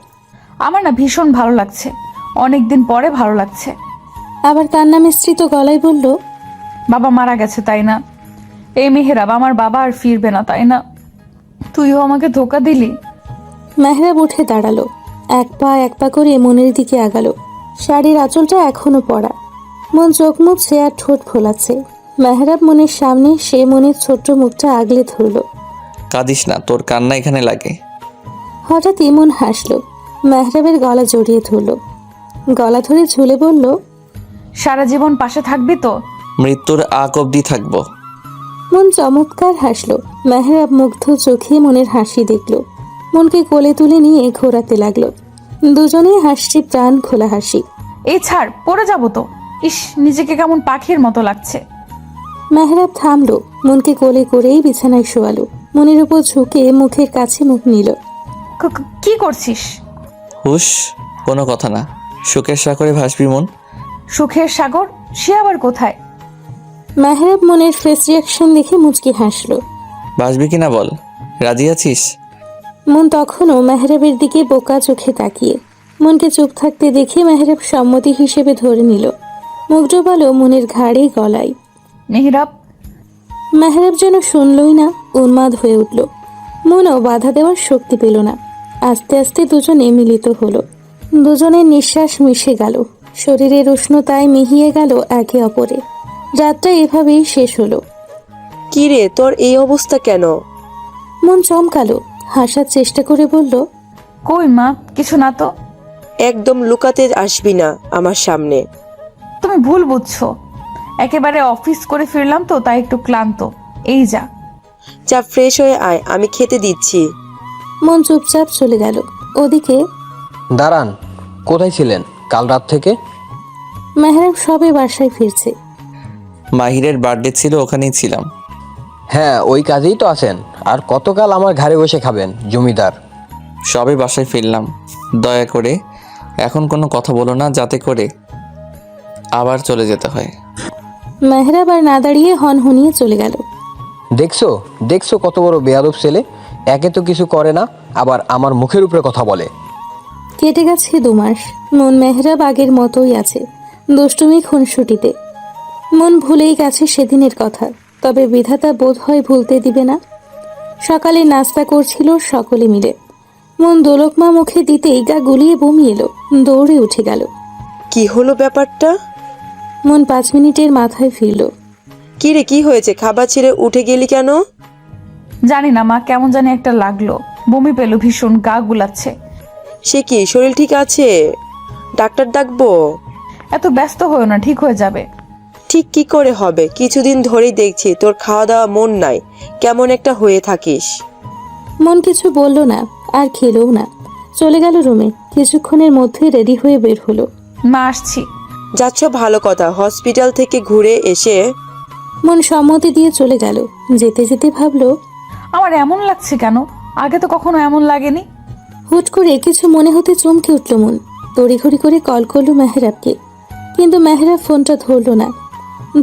আমার না ভীষণ ভালো লাগছে, অনেকদিন পরে ভালো লাগছে। আবার কান্না মিশ্রিত গলায় বলল, বাবা মারা গেছে তাই না? এই মেহেরাব, আমার বাবা আর ফিরবে না তাই না? তুইও আমাকে ধোকা দিলি। মেহরাব উঠে দাঁড়ালো। এক পা করে মনের দিকে আগালো। শাড়ির আঁচলটা এখনো পরা। মন চোখ মুছছে আর ঠোঁট ফোলাচ্ছে। মেহরাব মনের সামনে সে মনের ছোট্ট মুখটা আগলে ধরলো। কাঁদিস না, তোর কান্না এখানে লাগে। হঠাৎই মন হাসলো। মেহরাবের গলা জড়িয়ে ধরলো। গলা ধরে ঝুলে বলল, সারা জীবন পাশে থাকবি তো? মৃত্যুর আগ অব্দি থাকবো। মন চমৎকার হাসলো। মেহরাব মুগ্ধ চোখে মনের হাসি দেখলো। মনকে কোলে তুলে নিয়ে ঘোরাতে লাগলো। দুজনেই হাসছে প্রাণ খোলা হাসি। এই ছাড়, পড়ে যাবো তো। ইস, নিজেকে কেমন পাখির মতো লাগছে। মেহরাব থামলো, মনকে কোলে করেই বিছানায় শোয়ালো। মনের উপর ঝুঁকে মুখের কাছে মুখ নিল। কি করছিস? হুশ, কোনো কথা না। সুখের সাগরে ভাসবি মন। সুখের সাগর? সে আবার কোথায়? মেহরাব মনের ফেস রিয়াকশন দেখে মুচকি হাসলো। ভাসবি কিনা বল, রাজি আছিস? মন তখনও মেহরাবের দিকে বোকা চোখে তাকিয়ে। মনকে চুপ থাকতে দেখে মেহরাব সম্মতি হিসেবে ধরে নিল। মুখ ডোবালো মনের ঘাড়ে গলায়। মেহরাব। মেহরাব যেন শুনলই না, উন্মাদ হয়ে উঠল। মনও বাধা দেওয়ার শক্তি পেল না। আস্তে আস্তে দুজনে মিলিত হলো। দুজনের নিঃশ্বাস মিশে গেল, শরীরের উষ্ণতায় মিহিয়ে গেল একে অপরে। রাতটা এভাবেই শেষ হলো। কি রে, তোর এই অবস্থা কেন? মন চমকালো, হাসার চেষ্টা করে বলল, কই মা, কিছু না তো। একদম লুকাতে আসবি না আমার সামনে। তুমি ভুল বুঝছো, একেবারে অফিস করে ফিরলাম তো, তাই একটু ক্লান্ত। এই যা। যা, ফ্রেশ হয়ে আয়, আমি খেতে দিচ্ছি। মন চুপচাপ চলে গেল। ওদিকে দাঁড়ান, কোথায় ছিলেন কাল রাত থেকে? মেহরাব সবে বাসায় ফিরছে। মাহিরের বার্থডে ছিল, ওখানেই ছিলাম। হ্যাঁ, ওই কাজেই তো আছেন। আর কতকাল আমার ঘাড়ে বসে খাবেন জমিদার? সবে বাসায় ফিরলাম। দয়া করে এখন কোনো কথা বলো না, যাতে করে আবার চলে যেতে হয়। মেহরাব আর না দাঁড়িয়ে হনহনিয়ে চলে গেল। দেখছো দেখছো কত বড় বেয়াদব ছেলে। একে তো কিছু করে না, আবার আমার মুখের উপরে কথা বলে। কেটে গেছে 2 মাস। মন মেহরাব আগের মতোই আছে, দুষ্টুমি খুনসুটিতে। মন ভুলেই গেছে সেদিনের কথা, তবে বিধাতা বোধ হয় ভুলতে দিবে না। সকালে নাস্তা করছিল সকলে মিলে। মন দোলকমা মুখে দিতেই গা গুলিয়ে বমি এলো, দৌড়ে উঠে গেল। কি হলো ব্যাপারটা? মন 5 মিনিটের মাথায় ফিরল। কি রে, কি হয়েছে? খাবার ছেড়ে উঠে গেলি কেন? জানি না মা, কেমন জানি একটা লাগলো, বমি পেলো ভীষণ, গা গুলাচ্ছে। সে কি, শরীর ঠিক আছে? ডাক্তার ডাকবো? এত ব্যস্ত হয়েও না, ঠিক হয়ে যাবে। ঠিক কি করে হবে? কিছুদিন ধরেই দেখছি তোর খাওয়া দাওয়া মন নাই, কেমন একটা হয়ে থাকিস। মন কিছু বলল না, আর খেলেও না। চলে গেল রুমে। কিছুক্ষণের মধ্যে রেডি হয়ে বের হলো। মা, আসছি। যাচ্ছ, ভালো কথা। হসপিটাল থেকে ঘুরে এসে মন সম্মতি দিয়ে চলে গেল। যেতে যেতে ভাবলো, আমার এমন লাগছে কেন? আগে তো কখনো এমন লাগেনি। হুট করে কিছু মনে হতে চমকে উঠল মন। তড়িঘড়ি করে কল করলো মেহরাবকে, কিন্তু মেহরাব ফোনটা ধরলো না।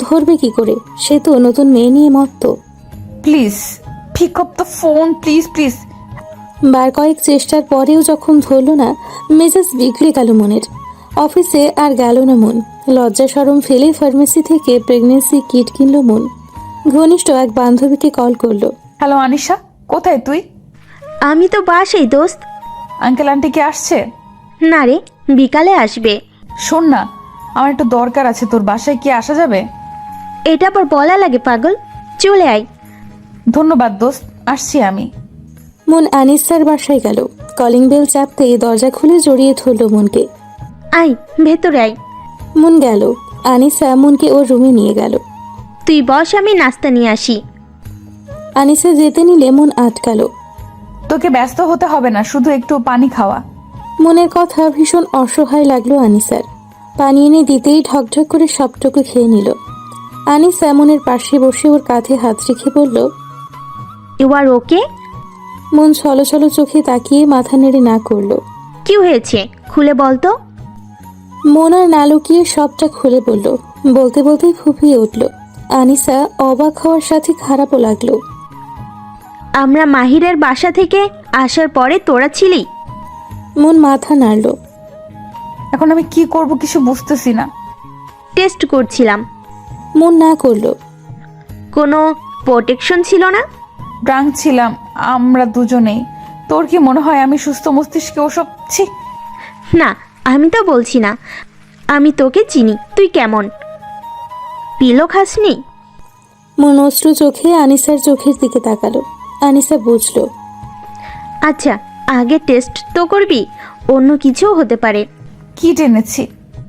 ধরবে কি করে? সে তো নতুন মেয়ে নিয়ে মত্ত। Please pick up the phone, please please. বার কয়েক চেষ্টার পরেও যখন ধরলো না, মেজাজ বিগড়ে গেল মনের। অফিসে আর গেল না মন। লজ্জা শরম ফেলে ফার্মেসি থেকে প্রেগনেন্সি কিট কিনলো মন। ঘনিষ্ঠ এক বান্ধবীকে কল করলো। হ্যালো আনিশা, কোথায় তুই? আমি তো বাসাই দোস্ত। আঙ্কেল আন্টি কি আসছে? না রে, বিকালে আসবে। শোন না, আমার একটু দরকার আছে, তোর বাসায় কি আসা যাবে? এটা আবার বলা লাগে পাগল, চলে আয়। ধন্যবাদ দোস্ত, আসছি আমি। মন আনিসার বাসায় গেল। কলিং বেল চাপতে দরজা খুলে জড়িয়ে ধরলো মনকে। আয় ভেতরে আয়। মন গেল। আনিসা মনকে ওর রুমে নিয়ে গেল। তুই বস, আমি নাস্তা নিয়ে আসি। আনিসা যেতে নিলে মন আটকালো। তোকে ব্যস্ত হতে হবে না, শুধু একটু পানি খাওয়া। মনের কথা ভীষণ অসহায় লাগলো আনিসার। পানি এনে দিতেই ঢকঢক করে সবটুকু খেয়ে নিল। আনিসা মনের পাশে বসে ওর কাঁধে হাত রেখে বলল, ইউ আর ওকে? মন ছলো ছলো চোখে তাকিয়ে মাথা নেড়ে না করলো। কি হয়েছে খুলে বল তো। মন আর না লুকিয়ে সবটা খুলে বলল। বলতে বলতেই ফুঁপিয়ে উঠল। আনিসা অবাক হওয়ার সাথে খারাপও লাগলো। আমরা মাহিরের বাসা থেকে আসার পরে তোরা ছিলি? মন মাথা নাড়ল। এখন আমি কি করব কিছু বুঝতেছি না। টেস্ট করছিলাম। মন না করলো। কোনো প্রোটেকশন ছিল না? ড্রাঙ্ক ছিলাম আমরা দুজনেই। তোর কি মনে হয় আমি সুস্থ মস্তিষ্কে ওসব? ছি না, আমি তো বলছি না। আমি তোকে চিনি, তুই কেমন। পিলো খাসনি? মন অশ্রু চোখে আনিসার চোখের দিকে তাকালো। আনিসা বুঝলো। আচ্ছা, আগে টেস্ট তো করবি, অন্য কিছুও হতে পারে। কি টেনেছি?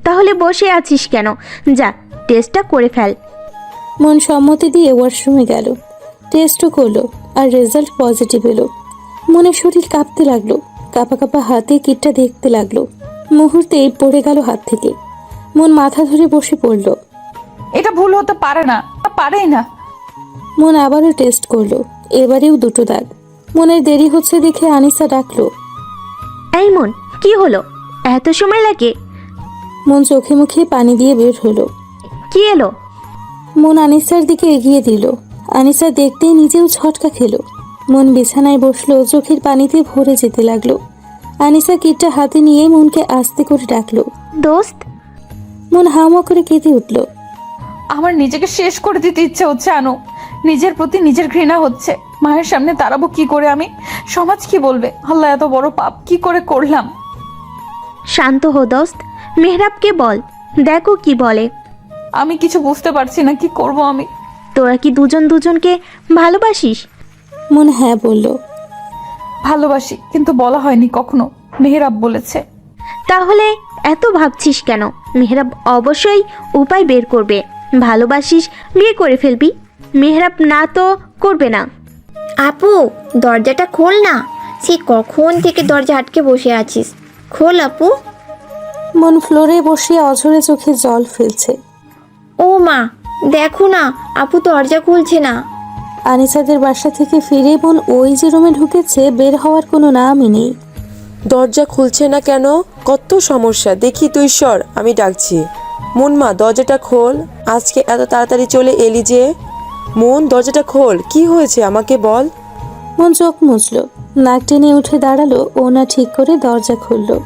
তাহলে বসে আছিস কেন? যা, টেস্টটা করে ফেল। মন সম্মতি দিয়ে ওয়াশরুমে গেল। টেস্টও করলো, আর রেজাল্ট পজিটিভ এলো। মনের শরীর কাঁপতে লাগলো। কাঁপা কাঁপা হাতে কিটটা দেখতে লাগলো। মুহূর্তেই পড়ে গেল হাত থেকে। মন মাথা ধরে বসে পড়ল। এটা ভুল হতে পারে না, পারেই না। মন আবারও টেস্ট করলো, এবারেও 2টো দাগ। মনের দেরি হচ্ছে দেখে আনিসা ডাকলো। এই মন, কি হলো? এত সময় লাগে? মন চোখে মুখে পানি দিয়ে বের হলো। কি এলো? মন আনিসার দিকে এগিয়ে দিল। আনিসা দেখতেই নিজেও ছটকা খেলো। মন বিছানায় বসলো, চোখের পানিতে ভরে যেতে লাগলো। আনিসা কিটটা হাতে নিয়ে মনকে আস্তে করে ডাকলো। দোস্ত। মন হাওয়া করে কেঁদে উঠল। আমার নিজেকে শেষ করে দিতে ইচ্ছে হচ্ছে আনু। নিজের প্রতি নিজের ঘৃণা হচ্ছে। মায়ের সামনে দাঁড়াবো কি করে আমি? সমাজ কি বলবে? আল্লাহ, এত বড় পাপ কি করে করলাম? শান্ত হো দোস্ত, মেহরাবকে বল, দেখো কি বলে। আমি কিছু বুঝতে পারছি না, কি করব আমি? তোরা কি দুজন দুজনকে ভালোবাসিস? মন হ্যাঁ বলল। ভালোবাসি, কিন্তু বলা হয়নি কখনো। মেহরাব বলেছে। তাহলে এত ভাবছিস কেন? মেহরাব অবশ্যই উপায় বের করবে। ভালোবাসিস, বিয়ে করে ফেলবি। মেহরাব না তো করবে না। আপু, দরজাটা খোল না। সে কখন থেকে দরজা আটকে বসে আছিস? খোল আপু। মন ফ্লোরে বসে অঝরে চোখে জল ফেলছে। ও মা, দেখো না, আপু দরজা খুলছে না। আনিসাদের বাসা থেকে ফিরে মন ওই যে রুমে ঢুকেছে, বের হওয়ার কোনো নামই নেই। দরজা খুলছে না কেন? কত সমস্যা, দেখি তুই সর, আমি ডাকছি। মা, দরজাটা খোল। আজকে এত তাড়াতাড়ি চলে এলি যে? মন, দরজাটা খোল, কি হয়েছে আমাকে বল। মন চোখ মুছলো, নাক টেনে উঠে দাঁড়ালো, ওনা ঠিক করে দরজা খুললো।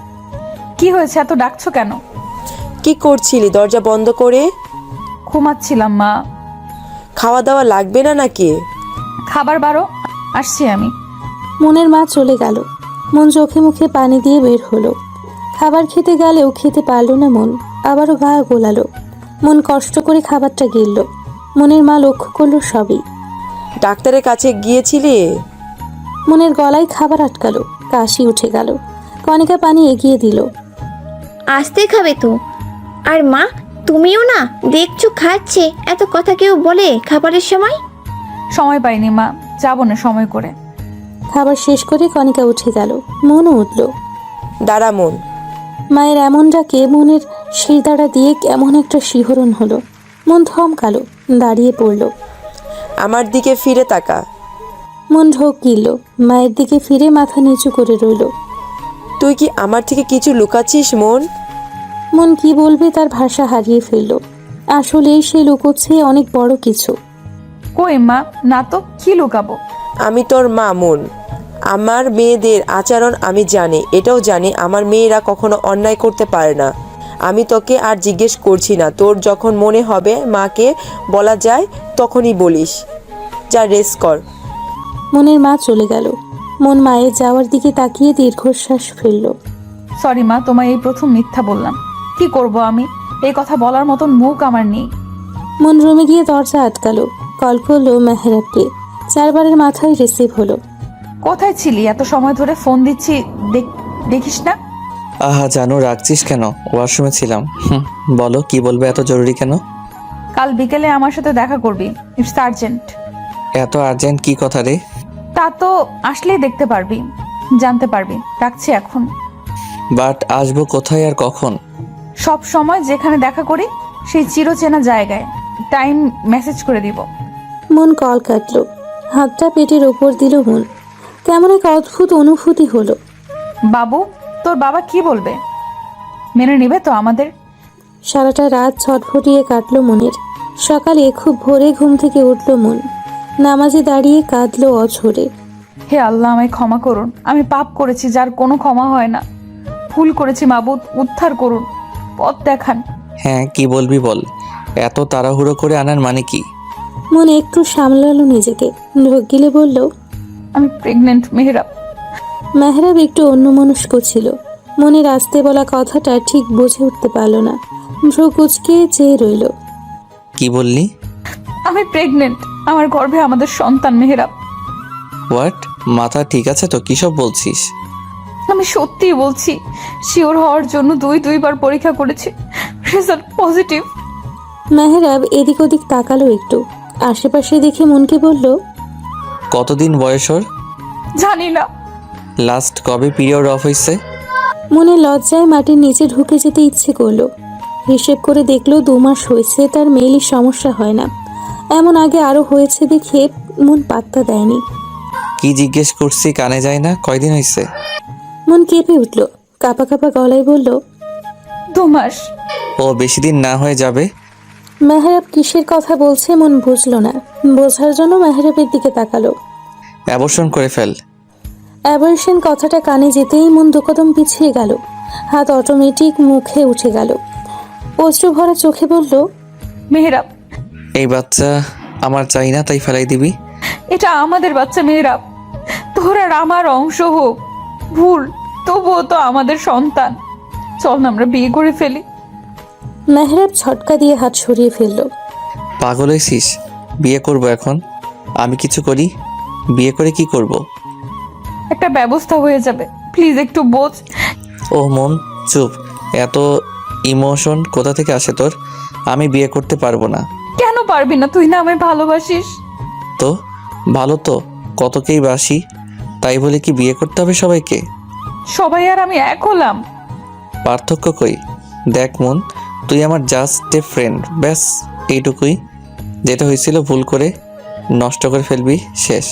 কি হয়েছে? এত ডাকছো কেন? কি করছিলি দরজা বন্ধ করে? ঘুমাচ্ছিলাম মা। খাওয়া দাওয়া লাগবে না নাকি? খাবার বারো, আসছি আমি। মনের মা চলে গেল। মন চোখে মুখে পানি দিয়ে বের হলো। খাবার খেতে গেলেও খেতে পারলো না মন, আবারও গা গোলালো। মন কষ্ট করে খাবারটা গিলল। মনের মা লক্ষ্য করলো সবই। ডাক্তারের কাছে গিয়েছিলি? মনের গলায় খাবার আটকালো, কাশি উঠে গেল। কণিকা পানি এগিয়ে দিল। আসতে খাবে তো। আর মা, তুমিও না, দেখছো খাচ্ছে। এত কথা কেউ বলে খাবারের সময়? সময় পাইনি মা, যাবো না সময় করে। খাবার শেষ করে কণিকা উঠে গেল। মনও উঠল। দাঁড়া মন। মায়ের এমন ডাকে মনের শিরদাঁড়া দিয়ে কেমন একটা শিহরণ হলো। মন থমকালো, দাঁড়িয়ে পড়ল। আমার দিকে ফিরে তাকা। মন ঢোক গিলল, মায়ের দিকে ফিরে মাথা নিচু করে রইল। তুই কি আমার থেকে কিছু লুকাচ্ছিস মন? মন কি বলবে তার ভাষা হারিয়ে ফেলল। আসলেই সে লুকোচ্ছে অনেক বড় কিছু। কই মা, না তো, কি লুকাবো? আমি তোর মা মন। আমার মেয়েদের আচরণ আমি জানি, এটাও জানি আমার মেয়েরা কখনো অন্যায় করতে পারে না। আমি তোকে আর জিজ্ঞেস করছি না, তোর যখন মনে হবে মাকে বলা যায় তখনই বলিস। যা রেস্ট কর। মনের মা চলে গেল। মন মায়ের যাওয়ার দিকে তাকিয়ে দীর্ঘশ্বাস ফেলল। সরি মা, তোমায় এই প্রথম মিথ্যা বললাম। কি করব আমি? এই কথা বলার মতন মুখ আমার নেই। মন রুমে গিয়ে দরজা আটকালো। কল করলো মেহরাবকে। 4বারের মাথায় রিসিভ হলো। কোথায় ছিলি? এত সময় ধরে ফোন দিচ্ছি, দেখিস না? আহা জানো, রাখছিস কেন? ওয়াশরুমে ছিলাম। বলো, কি বলবে? এত জরুরি কেন? কাল বিকেলে আমার সাথে দেখা করবি, ইটস আর্জেন্ট। এত আর্জেন্ট কি কথা রে? তা তো আসলেই দেখতে পারবি, জানতে পারবি। রাখছি এখন। বাট আসবো কোথায় আর কখন? সব সময় যেখানে দেখা করি সেই চিরচেনা জায়গায়। টাইম মেসেজ করে দিব। মন কল কাটলো। হাতটা পেটের ওপর দিল মন। কেমন এক অদ্ভুত অনুভূতি হলো। বাবু, তোর বাবা কি বলবে? মেনে নিবে তো আমাদের? সারাটা রাত ছটফটিয়ে কাটলো মনের। সকালে খুব ভোরে ঘুম থেকে উঠল মন। নামাজে দাঁড়িয়ে কাঁদলো অঝরে। হে আল্লাহ, আমায় ক্ষমা করুন। আমি পাপ করেছি যার কোনো ক্ষমা হয় না। ভুল করেছি মাবুদ, উদ্ধার করুন, পথ দেখান। হ্যাঁ, কি বলবি বল। এত তাড়াহুড়ো করে আনার মানে কি? মন একটু সামলালো নিজেকে। ঢোক গিলে বলল, আমি প্রেগনেন্ট মেহরাব। মেহরাব একটু অন্যমনস্ক ছিল। মনের আসতে বলা কথাটা ঠিক বুঝে উঠতে পারল না। ভ্রু কুচকে চেয়ে রইল। কি বললি? আমি প্রেগনেন্ট। আমার গর্ভে আমাদের সন্তান মেহরাব। হোয়াট? মাথা ঠিক আছে তো? কী সব বলছিস? আমি সত্যিই বলছি। শিওর হওয়ার জন্য দুইবার পরীক্ষা করেছি, রেজাল্ট পজিটিভ। মেহরাব এদিক ওদিক তাকালো একটু। আশেপাশে দেখে মনকে বলল, কতদিন বয়স ওর? জানি না। লাস্ট কবে পিরিয়ড অফ হয়েছে? মনে লজ্জায় মাটির নিচে ঢুকে যেতে ইচ্ছে করলো। হিসেব করে দেখলো 2 মাস হয়েছে তার মেইলি সমস্যা হয় না। এমন আগে আরো হয়েছে দেখে মন পাত্তা দেয়নি। কি জিজ্ঞেস করছি কানে যায় না? কয়দিন হয়েছে? মন কেঁপে উঠল, কাঁপা কাঁপা গলায় বলল, 2 মাস। ও বেশি দিন না হয়ে যাবে। মেহরাব কিসের কথা বলছে মন বুঝলো না। বোঝার জন্য মেহরাবের দিকে তাকালো। অ্যাবর্শন করে ফেল। অ্যাবর্শন কথাটা কানে যেতেই মন 2 কদম পিছিয়ে গেল, হাত অটোমেটিক মুখে উঠে গেল। অশ্রু ভরা চোখে বলল, মেহরাব, এই বাচ্চা আমার চাই না, তাই ফেলাই দিবি? এটা আমাদের বাচ্চা মেহরাব, তোর আর আমার অংশ হোক ভুল, তবুও তো আমাদের সন্তান। চল না আমরা বিয়ে করে ফেলি। মেহরাব ছটকা দিয়ে হাত সরিয়ে ফেলল। পাগল হয়েছিস? বিয়ে করব এখন? আমি কিছু করি? বিয়ে করে কি করব? একটা ব্যবস্থা হয়ে যাবে, প্লিজ একটু বোঝ। ও মন চুপ। এত ইমোশন কোথা থেকে আসে তোর? আমি বিয়ে করতে পারবো না। কেন পারবি না? তুই না আমায় ভালোবাসিস। তো ভালো তো, কতকেই বাসি, তাই বলে কি বিয়ে করতে হবে সবাইকে? সবাই আর আমি এক হলাম। পার্থক্য কই? দেখ মন, তুই আমার জাস্ট এ ফ্রেন্ড, ব্যাস এইটুকুই। যেটা হয়েছিল ভুল করে নষ্ট করে ফেলবি, শেষ।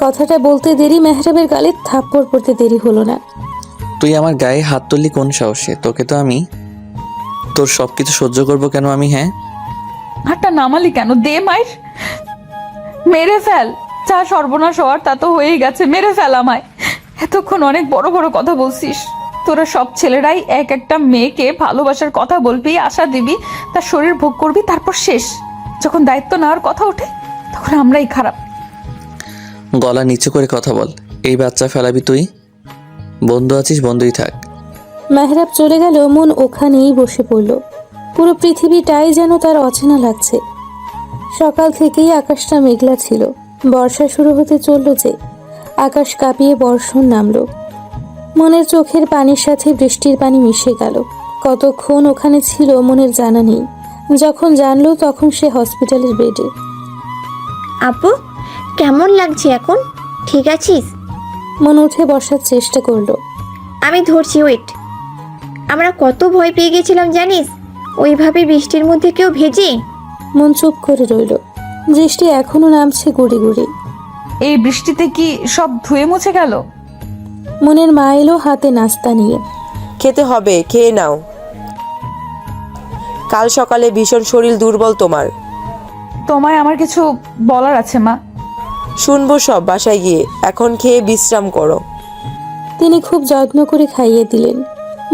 কথাটা বলতে দেরি মেহরাবের গালে থাপ্পড় পড়তে দেরি হলো না। তুই আমার গায়ে হাত তুললি কোন সাহসে? তোকে তো আমি, তোর সব কিছু সহ্য করবো কেন আমি? হ্যাঁ, হাতটা নামালি কেন? দে মাইর, মেরে ফেল। যা সর্বনাশ হওয়ার তা তো হয়েই গেছে, মেরে ফেল আমায়। এতক্ষণ অনেক বড় বড় কথা বলছিস। তোরা সব ছেলেরাই এক একটা মেয়েকে ভালোবাসার কথা বলবি, আশা দিবি, তার শরীর ভোগ করবি, তারপর শেষ। যখন দায়িত্ব নেওয়ার কথা ওঠে তখন আমরাই খারাপ। গলা নিচু করে কথা বল। এই বাচ্চা ফেলাবি তুই? বন্ধু আছিস, বন্ধুই থাক। মেহরাব চলে গেল, মন ওখানেই বসে পড়ল। পুরো পৃথিবীটাই যেন তার অচেনা লাগছে। সকাল থেকেই আকাশটা মেঘলা ছিল। বর্ষা শুরু হতে চলল যে আকাশ কাঁপিয়ে বর্ষণ নামলো। মনের চোখের পানির সাথে বৃষ্টির পানি মিশে গেল। কতক্ষণ ওখানে ছিল মনের জানা নেই। যখন জানলো তখন সে হসপিটালের বেডে। আপু, কেমন লাগছে এখন? ঠিক আছিস? মন উঠে বসার চেষ্টা করলো। আমি ধরছি, ওয়েট। আমরা কত ভয় পেয়ে গেছিলাম জানিস, ওইভাবে বৃষ্টির মধ্যে কেউ ভেজে। মন চুপ করে রইল। বৃষ্টি এখনো নামছে গুড়ি গুড়ি। এই বৃষ্টিতে কি সব ধুয়ে মুছে গেল? মনের মা এলো হাতে নাস্তা নিয়ে। খেতে হবে, খেয়ে নাও। কাল সকালে ভীষণ শরীর দুর্বল তোমার। তোমায় আমার কিছু বলার আছে মা। শুনবো সব বাসায় গিয়ে, এখন খেয়ে বিশ্রাম করো। তিনি খুব যত্ন করে খাইয়ে দিলেন।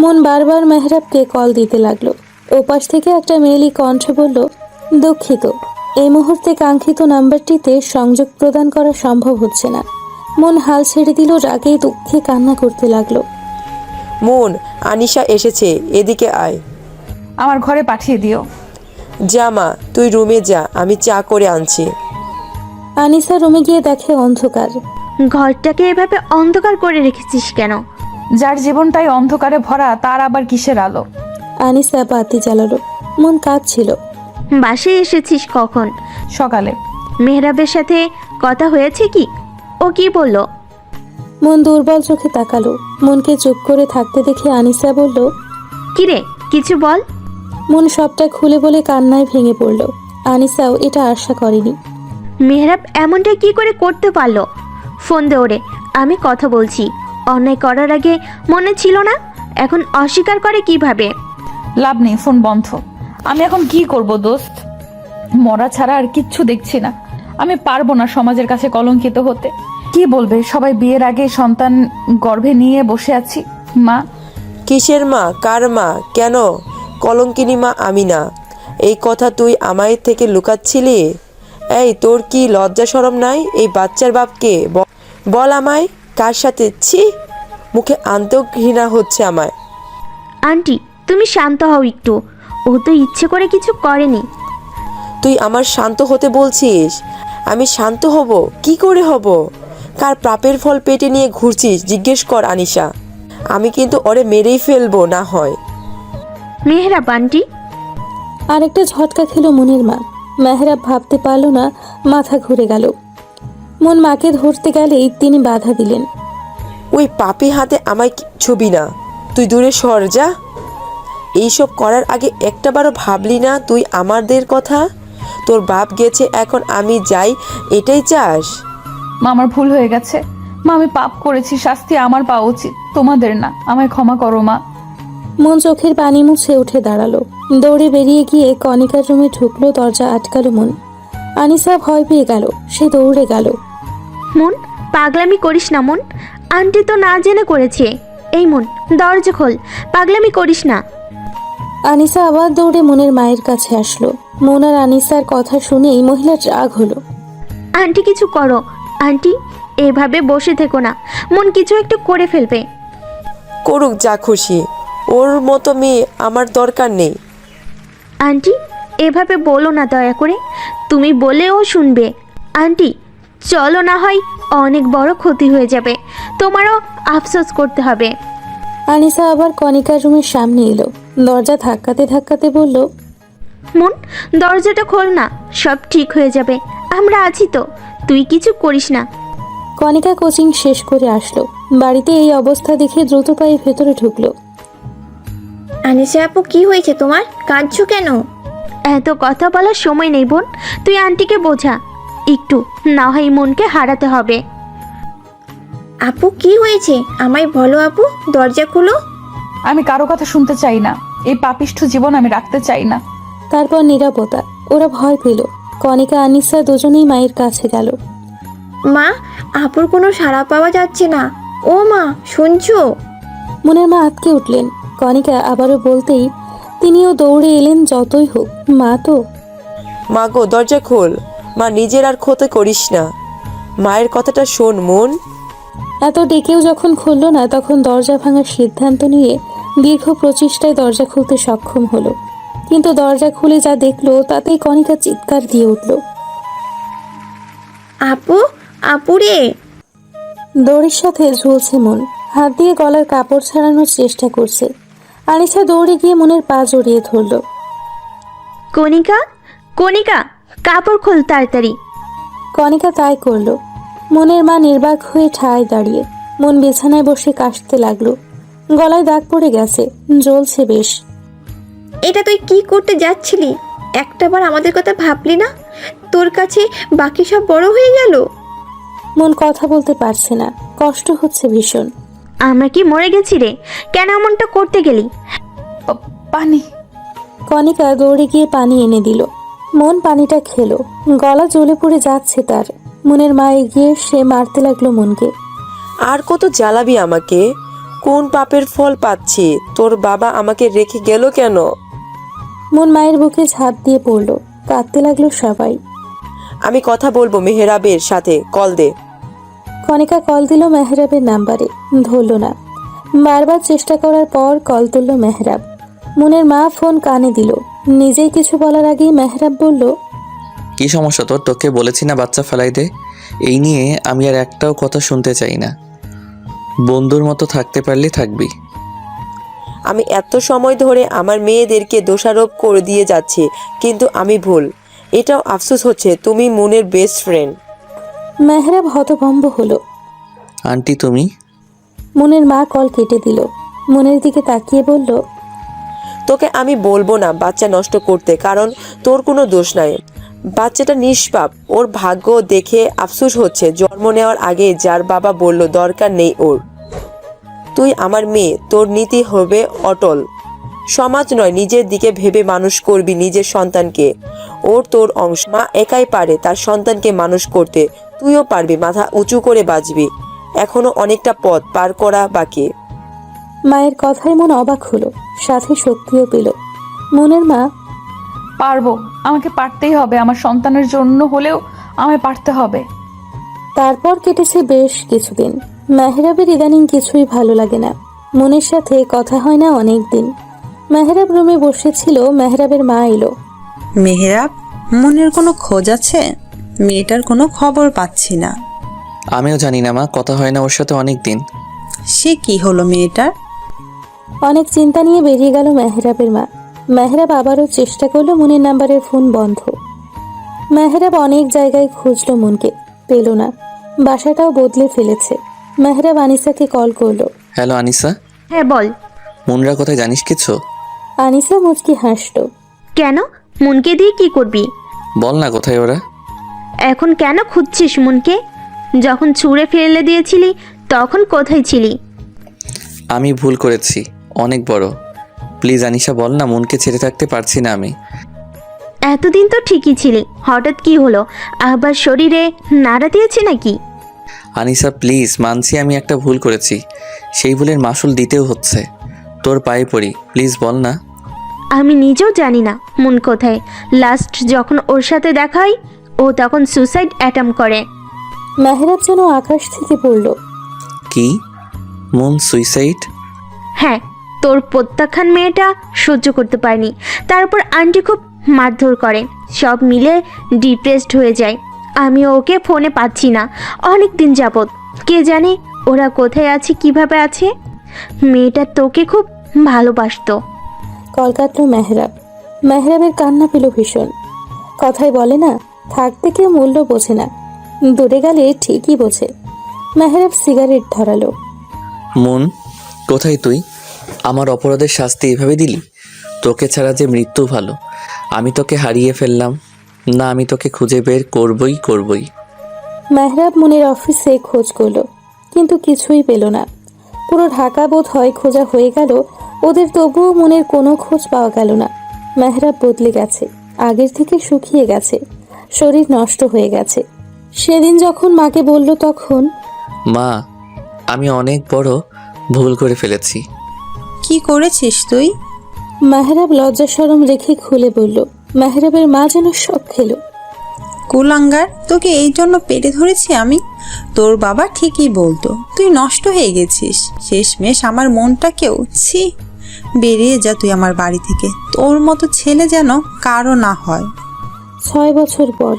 মন বারবার মেহরাবকে কল দিতে লাগলো। ওপাশ থেকে একটা মেয়েলি কণ্ঠ বলল, দুঃখিত, এই মুহূর্তে কাঙ্ক্ষিত নাম্বারটিতে সংযোগ প্রদান করা সম্ভব হচ্ছে না। মন হাল ছেড়ে দিল, রাগে দুঃখে কান্না করতে লাগলো। মন, আনিশা এসেছে, এদিকে আয়। আমার ঘরে পাঠিয়ে দিও। যা মা, তুই রুমে যা, আমি চা করে আনছি। আনিসা রুমে গিয়ে দেখে অন্ধকার। ঘরটাকে এভাবে অন্ধকার করে রেখেছিস কেন? যার জীবনটাই অন্ধকারে ভরা তার আবার কিসের আলো? আনিসা বাতি জ্বালালো। মন কাঁদছিল। বাসায় এসেছিস কখন? সকালে। মেহরাবের সাথে কথা হয়েছে কি? ও কি বললো? মন দুর্বল চোখে তাকালো। মনকে চুপ করে থাকতে দেখে আনিসা বলল, কিরে, কিছু বল। মন সবটা খুলে বলে কান্নায় ভেঙে পড়ল। আনিসাও এটা আশা করেনি। মেহরাব এমনটা কি করে করতে পারলো? ফোন দে ওরে, আমি কথা বলছি। অন্যায় করার আগে মনে ছিল না, এখন অস্বীকার করে কিভাবে? লাভ নেই, ফোন বন্ধ। আমি এখন কি করব দোস্ত? মরা ছাড়া আর কিচ্ছু দেখছি না। আমি পারবো না সমাজের কাছে কলঙ্কিত হতে। কি বলবে সবাই? বিয়ের আগে সন্তান গর্ভে নিয়ে বসে আছি। মা? কিসের মা? কার মা? কেন? কলঙ্কিনী মা আমি না। এই কথা তুই আমায় থেকে লুকাচ্ছিলি? এই, তোর কি লজ্জা শরম নাই? এই বাচ্চার বাপকে বল আমায়, কার সাথে? ছি, মুখে আনতেও ঘৃণা হচ্ছে আমায়। আন্টি, তুমি শান্ত হও একটু। ও তো ইচ্ছে করে কিছু করেনি। তুই আমার শান্ত হতে বলছিস? আমি শান্ত হব? কি করে হব? কার পাপের ফল পেটে নিয়ে ঘুরছিস জিজ্ঞেস কর আনিশা। আমি কিন্তু ওরে মেরেই ফেলবো না হয়। মেহরাব আন্টি। আরেকটা ঝটকা খেল মনের মা। মেহরাব ভাবতে পারল না, মাথা ঘুরে গেল। মন মাকে ধরতে গেলেই তিনি বাধা দিলেন। ওই পাপি হাতে আমায় ছবি না, তুই দূরে সর যা। এইসব করার আগে একটাবারও ভাবলি না তুই আমাদের কথা? তোর বাপ গেছে, এখন আমি যাই, এটাই চাস? মা আমার ভুল হয়ে গেছে। মা আমি পাপ করেছি, শাস্তি আমার পাওয়া উচিত, তোমাদের না। আমায় ক্ষমা করো মা। মন চোখের পানি মুছে উঠে দাঁড়ালো। দৌড়ে বেরিয়ে গিয়ে কণিকার রুমে ঢুকলো, দরজা আটকালো মন। আনিসা ভয় পেয়ে গেল, সে দৌড়ে গেল। মন, পাগলামি করিস না মন, আন্টি তো না জেনে করেছে। এই মন, দরজা খোল, পাগলামি করিস না। আনিসা আবার দৌড়ে মনের মায়ের কাছে আসলো। মন আর আনিসার কথা শুনেই মহিলার রাগ হলো। আন্টি কিছু করো, আন্টি এভাবে বসে থেকো না, মন কিছু একটু করে ফেলবে। করুক যা খুশি, ওর মতো মেয়ে আমার দরকার নেই। আন্টি এভাবে বলো না দয়া করে, তুমি বলেও শুনবে। আন্টি চলো, না হয় অনেক বড় ক্ষতি হয়ে যাবে, তোমারও আফসোস করতে হবে। আনিসা আবার কণিকার রুমের সামনে এলো, দরজা ধাক্কাতে ধাক্কাতে বলল, মন দরজাটা খোল না, সব ঠিক হয়ে যাবে, আমরা আছি তো, তুই কিছু করিস না। কণিকা কোচিং শেষ করে আসলো। বাড়িতে এই অবস্থা দেখে দ্রুত পায়ে ভেতরে ঢুকলো। আনিসা আপু কি হয়েছে তোমার, কাঁদছো কেন? এত কথা বলার সময় নেই বোন, তুই আন্টিকে বোঝা একটু, না হয় মনকে হারাতে হবে। আপু কি হয়েছে আমায় বলো আপু, দরজা খুলো। আমি কারো কথা শুনতে চাই না, এই পাপিষ্ঠ জীবন আমি রাখতে চাই না। তারপর নীরবতা। ওরা ভয় পেল। কণিকা আনিসা দুজনেই মায়ের কাছে গেল। মা, আপুর কোনো সাড়া পাওয়া যাচ্ছে না। ও মা, শুনছো? মনের মা আটকে উঠলেন। কণিকা আবারও বলতেই তিনিও দৌড়ে এলেন। যতই হোক মা তো। মা গো, দরজা খোল। মা, নিজের আর ক্ষতি করিস না, মায়ের কথাটা শোন মন। এত ডেকেও যখন খুলল না, তখন দরজা ভাঙার সিদ্ধান্ত নিয়ে দীর্ঘ প্রচেষ্টায় দরজা খুলতে সক্ষম হলো। কিন্তু দরজা খুলে যা দেখলো তাতেই কণিকা চিৎকার দিয়ে উঠল। আপু, আপুরে। দৌড়ের সাথে ঝুলছে মন, হাত দিয়ে গলার কাপড় ছাড়ানোর চেষ্টা করছে। আনিসা দৌড়ে গিয়ে মনের পা জড়িয়ে ধরল। কণিকা, কণিকা কাপড় খোল তাড়াতাড়ি। কণিকা তাই করলো। মনের মা নির্বাক হয়ে ঠায় দাঁড়িয়ে। মন বিছানায় বসে কাশতে লাগলো। গলায় দাগ পড়ে গেছে, জ্বলছে বেশ। এটা তুই কি করতে যাচ্ছিলি? একটাবার আমাদের কথা ভাবলি না? তোর কাছে বাকি সব বড় হয়ে গেল। মন কথা বলতে পারছে না, কষ্ট হচ্ছে ভীষণ। আমরা কি মরে গেছি রে? কেন এমনটা করতে গেলি? পানি। কণিকা দৌড়ে গিয়ে পানি এনে দিল। মন পানিটা খেলো। গলা জ্বলে পড়ে যাচ্ছে তার। মনের মা এগিয়ে সে মারতে লাগলো মনকে। আর কত জ্বালাবি আমাকে? কোন পাপের ফল পাচ্ছি? তোর বাবা আমাকে রেখে গেল কেন? মন মায়ের বুকে ঝাঁপ দিয়ে পড়লো। কাঁদতে লাগলো সবাই। আমি কথা বলবো মেহরাবের সাথে, কল দে। কণিকা কল দিল মেহরাবের নাম্বারে, ধরল না। বারবার চেষ্টা করার পর কল তুলল মেহরাব। মনের মা ফোন কানে দিল। নিজেই কিছু বলার আগেই মেহরাব বলল, কি সমস্যা তোর? তোকে বলেছি না বাচ্চা ফেলাই দে। এই নিয়ে আমি আর একটাও কথা শুনতে চাই না। বন্ধুর মতো থাকতে পারলে থাকবি। আমি এত সময় ধরে আমার মেয়েদেরকে দোষারোপ করে দিয়ে যাচ্ছি, কিন্তু আমি ভুল। এটাও আফসোস হচ্ছে তুমি মনের বেস্ট ফ্রেন্ড। মেহরাব হতভম্ব হলো। আন্টি তুমি? মনের মা কল কেটে দিল। মনের দিকে তাকিয়ে বলল, তোকে আমি বলবো না বাচ্চা নষ্ট করতে, কারণ তোর কোনো দোষ নাই। বাচ্চাটা নিষ্পাপ। ওর ভাগ্য দেখে আফসোস হচ্ছে, জন্ম নেওয়ার আগে যার বাবা বলল দরকার নেই ওর। তুই আমার মেয়ে, তোর নীতি হবে অটল। সমাজ নয়, নিজের দিকে ভেবে মানুষ করবি নিজের সন্তানকে। ওর তোর অংশ। মা একাই পারে তার সন্তানকে মানুষ করতে, তুইও পারবি। মাথা উঁচু করে বাঁচবি। এখনো অনেকটা পথ পার করা বাকি। মায়ের কথায় মন অবাক হলো, সাথে শক্তিও পেল। মনের মা, পারবো, আমাকে পারতেই হবে। আমার সন্তানের জন্য হলেও আমায় পারতে হবে। তারপর কেটেছে বেশ কিছুদিন। মেহরাবের ইদানিং কিছুই ভালো লাগে না। মনের সাথে কথা হয় না অনেক দিন। মেহরাব রুমে বসেছিল, মেহরাবের মা এলো। মেহরাব, মনের কোনো খোঁজ আছে? মেয়েটার কোনো খবর পাচ্ছি না। আমিও জানি না মা, কথা হয় না ওর সাথে অনেক দিন। সে কি হলো মেয়েটার? অনেক চিন্তা নিয়ে বেরিয়ে গেল মেহরাবের মা। মেহরাব আবারও চেষ্টা করলো, মনের নাম্বারের ফোন বন্ধ। মেহরাব অনেক জায়গায় খুঁজলো মনকে, পেল না। বাসাটাও বদলে ফেলেছে। মেহরাব আনিসাকে কল করলো। হ্যালো আনিসা। হ্যাঁ বল। মুনরা কোথায় জানিস কিছু? আনিসা মুচকি হাসলো। কেন? মুনকে দিয়ে কি করবি? বল না কোথায় ওরা? এখন কেন খুঁজছিস মুনকে? যখন ছুঁড়ে ফেলে দিয়েছিলি তখন কোথায় ছিলি? আমি ভুল করেছি, অনেক বড়। প্লিজ আনিশা বল না, মনকে ছেড়ে থাকতে পারছি না আমি। এতদিন তো ঠিকই ছিলি, হঠাৎ কি হলো? আবার শরীরে নাড়া দিয়েছে নাকি? আনিশা প্লিজ, মানছি আমি একটা ভুল করেছি, সেই ভুলের মাসুল দিতেও হচ্ছে। তোর পায়ে পড়ি, প্লিজ বল না। আমি নিজেও জানি না মুন কোথায়। লাস্ট যখন ওর সাথে দেখা হয় ও তখন সুসাইড অ্যাটেম্প করে। মেহরাব যেন আকাশ থেকে পড়ল। কি? মন সুইসাইড? হ্যাঁ, তোর প্রত্যাখ্যান মেয়েটা সহ্য করতে পারেনি, তারপর আন্টি খুব মারধর করে, সব মিলে ডিপ্রেসড হয়ে যায়। আমি ওকে ফোনে পাচ্ছি না অনেক দিন যাবৎ। কে জানে ওরা কোথায় আছে, কিভাবে আছে। মেয়েটা তোকে খুব ভালোবাসতো। কল কাটল মেহরাব। মেহরাবের কান্না পেল ভীষণ। কথায় বলে না, থাকতে কেউ মূল্য বোঝে না, দূরে গেলে ঠিকই বোঝে। মেহরাব সিগারেট ধরালো। মন, কোথায় তুই? আমার অপরাধের শাস্তি এভাবে দিলি? তোকে ছাড়া যে মৃত্যু ভালো। আমি তোকে হারিয়ে ফেললাম না, আমি তোকে খুঁজে বের করবই। মেহরাব মনের অফিসে খোঁজ করলো, কিন্তু কিছুই পেল না। পুরো ঢাকা বোধ হয় খোঁজা হয়ে গেল ওদের, তবুও মনের কোনো খোঁজ পাওয়া গেল না। মেহরাব বদলে গেছে, আগের থেকে শুকিয়ে গেছে, শরীর নষ্ট হয়ে গেছে। সেদিন যখন মাকে বলল তখন, মা, আমি অনেক বড় ভুল করে ফেলেছি। কি করেছিস তুই? মেহরাব লজ্জা শরম রেখে খুলে বলল। মেহরাবের মা যেন শক খেলো। কুলাঙ্গার, তোকে এই জন্য পেটে ধরেছি আমি? তোর বাবা ঠিকই বলতো, তুই নষ্ট হয়ে গেছিস। শেষমেশ আমার মনটাকেও, ছি। বেরিয়ে যা তুই আমার বাড়ি থেকে, তোর মতো ছেলে যেন কারো না হয়। 6 বছর পর।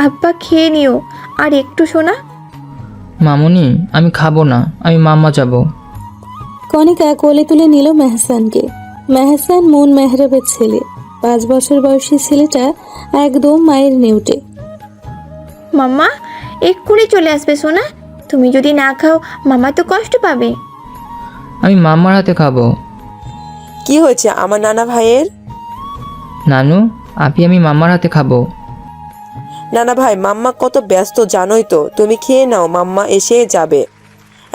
আব্বা খেয়ে নিও আর একটু, শোনা। মামুনি, আমি খাবো না, আমি মাম্মা যাব। কণিকা কোলে তুলে নিল মেহসানকে। মেহসান মন মেহরাবের ছেলে। 5 বছর বয়সী ছেলেটা একদম মায়ের নেউটে। মাম্মা এক্ষুনি চলে আসবে সোনা, তুমি যদি না খাও মামা তো কষ্ট পাবে। আমি মাম্মার হাতে খাবো। কি হয়েছে আমার নানা ভাইয়ের? নানু, আমি মাম্মার হাতে খাবো। নানা ভাই, মাম্মা কত ব্যস্ত জানোই তো, তুমি খেয়ে নাও, মাম্মা এসে যাবে।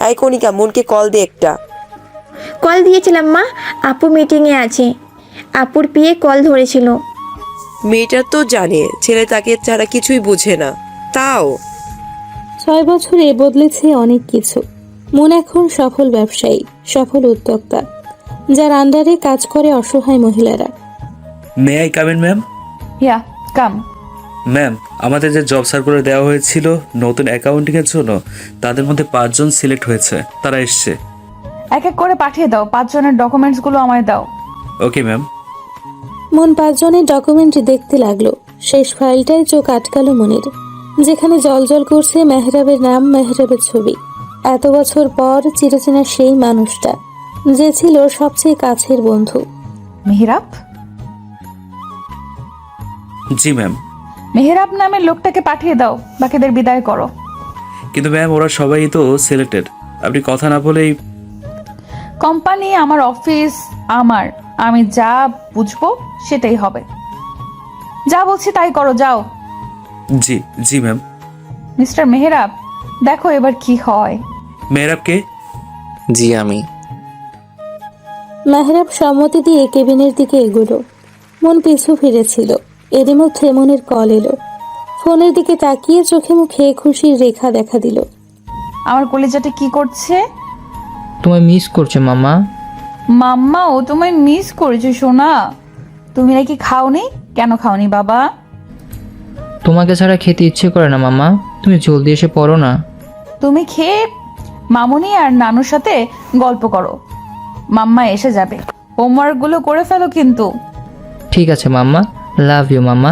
এই কণিকা, মনকে কল দে একটা। কল দিয়েছিলাম মা, আপু মিটিংয়ে আছে। আপুর পিয়ে কল ধরেছিল। মেয়েটা তো জানে ছেলে তাকে ছাড়া কিছুই বুঝে না, তাও 6 বছরে বদলেছে অনেক কিছু। মন এখন সফল ব্যবসায়ী, সফল উদ্যোক্তা, যার আন্ডারে কাজ করে অসহায় মহিলারা। May I come in ma'am? Yeah come. Ma'am, আমাদের যে জব সার্কুলার দেওয়া হয়েছিল নতুন অ্যাকাউন্টিংয়ের জন্য, তাদের মধ্যে 5 জন সিলেক্ট হয়েছে, তারা এসছে। এক এক করে পাঠিয়ে দাও, 5 জনের ডকুমেন্টসগুলো আমায় দাও। Okay ma'am. মন 5 জনের ডকুমেন্ট দেখতে লাগলো। শেষ ফাইলটাই চোখ আটকালো মনের, যেখানে জলজল করছে মেহরাবের নাম, মেহরাবের ছবি। এত বছর পর চিরচেনা সেই মানুষটা, যে ছিল সবচেয়ে কাছের বন্ধু। মেহরাব? জি ম্যাম। মেহরাব নামের লোকটাকে পাঠিয়ে দাও, বাকিদের বিদায় করো। কিন্তু ম্যাম, ওরা সবাই তো সিলেক্টেড, আপনি কথা না বলেই। কোম্পানি আমার অফিস, আমি যা বুঝবো সেটাই হবে। যা বলছি তাই করো, যাও। জি জি ম্যাম। মিস্টার মেহরাব, দেখো এবার কি হয়। মেহরাবকে? জি আমি। মেহরাব সম্মতি দিয়ে কেবিনের দিকে এগোলো। মন পিছু ফিরেছিল। এরই মধ্যে মনের কল এলো। ফোনের দিকে তাকিয়ে চোখে মুখে খুশির রেখা দেখা দিল। আমার কলিজাটা কি করছে? তোমায় মিস করছে মাম্মা। মাম্মাও তোমায় মিস করেছে সোনা। তুমি নাকি খাওনি? কেন খাওনি বাবা? তোমাকে ছাড়া খেতে ইচ্ছে করে না মাম্মা, তুমি জলদি এসে পড়ো না। তুমি খেয়ে মামুনি আর নানুর সাথে গল্প করো, মাম্মা এসে যাবে। হোমওয়ার্কগুলো করে ফেলো কিন্তু। ঠিক আছে mamma, love you mamma.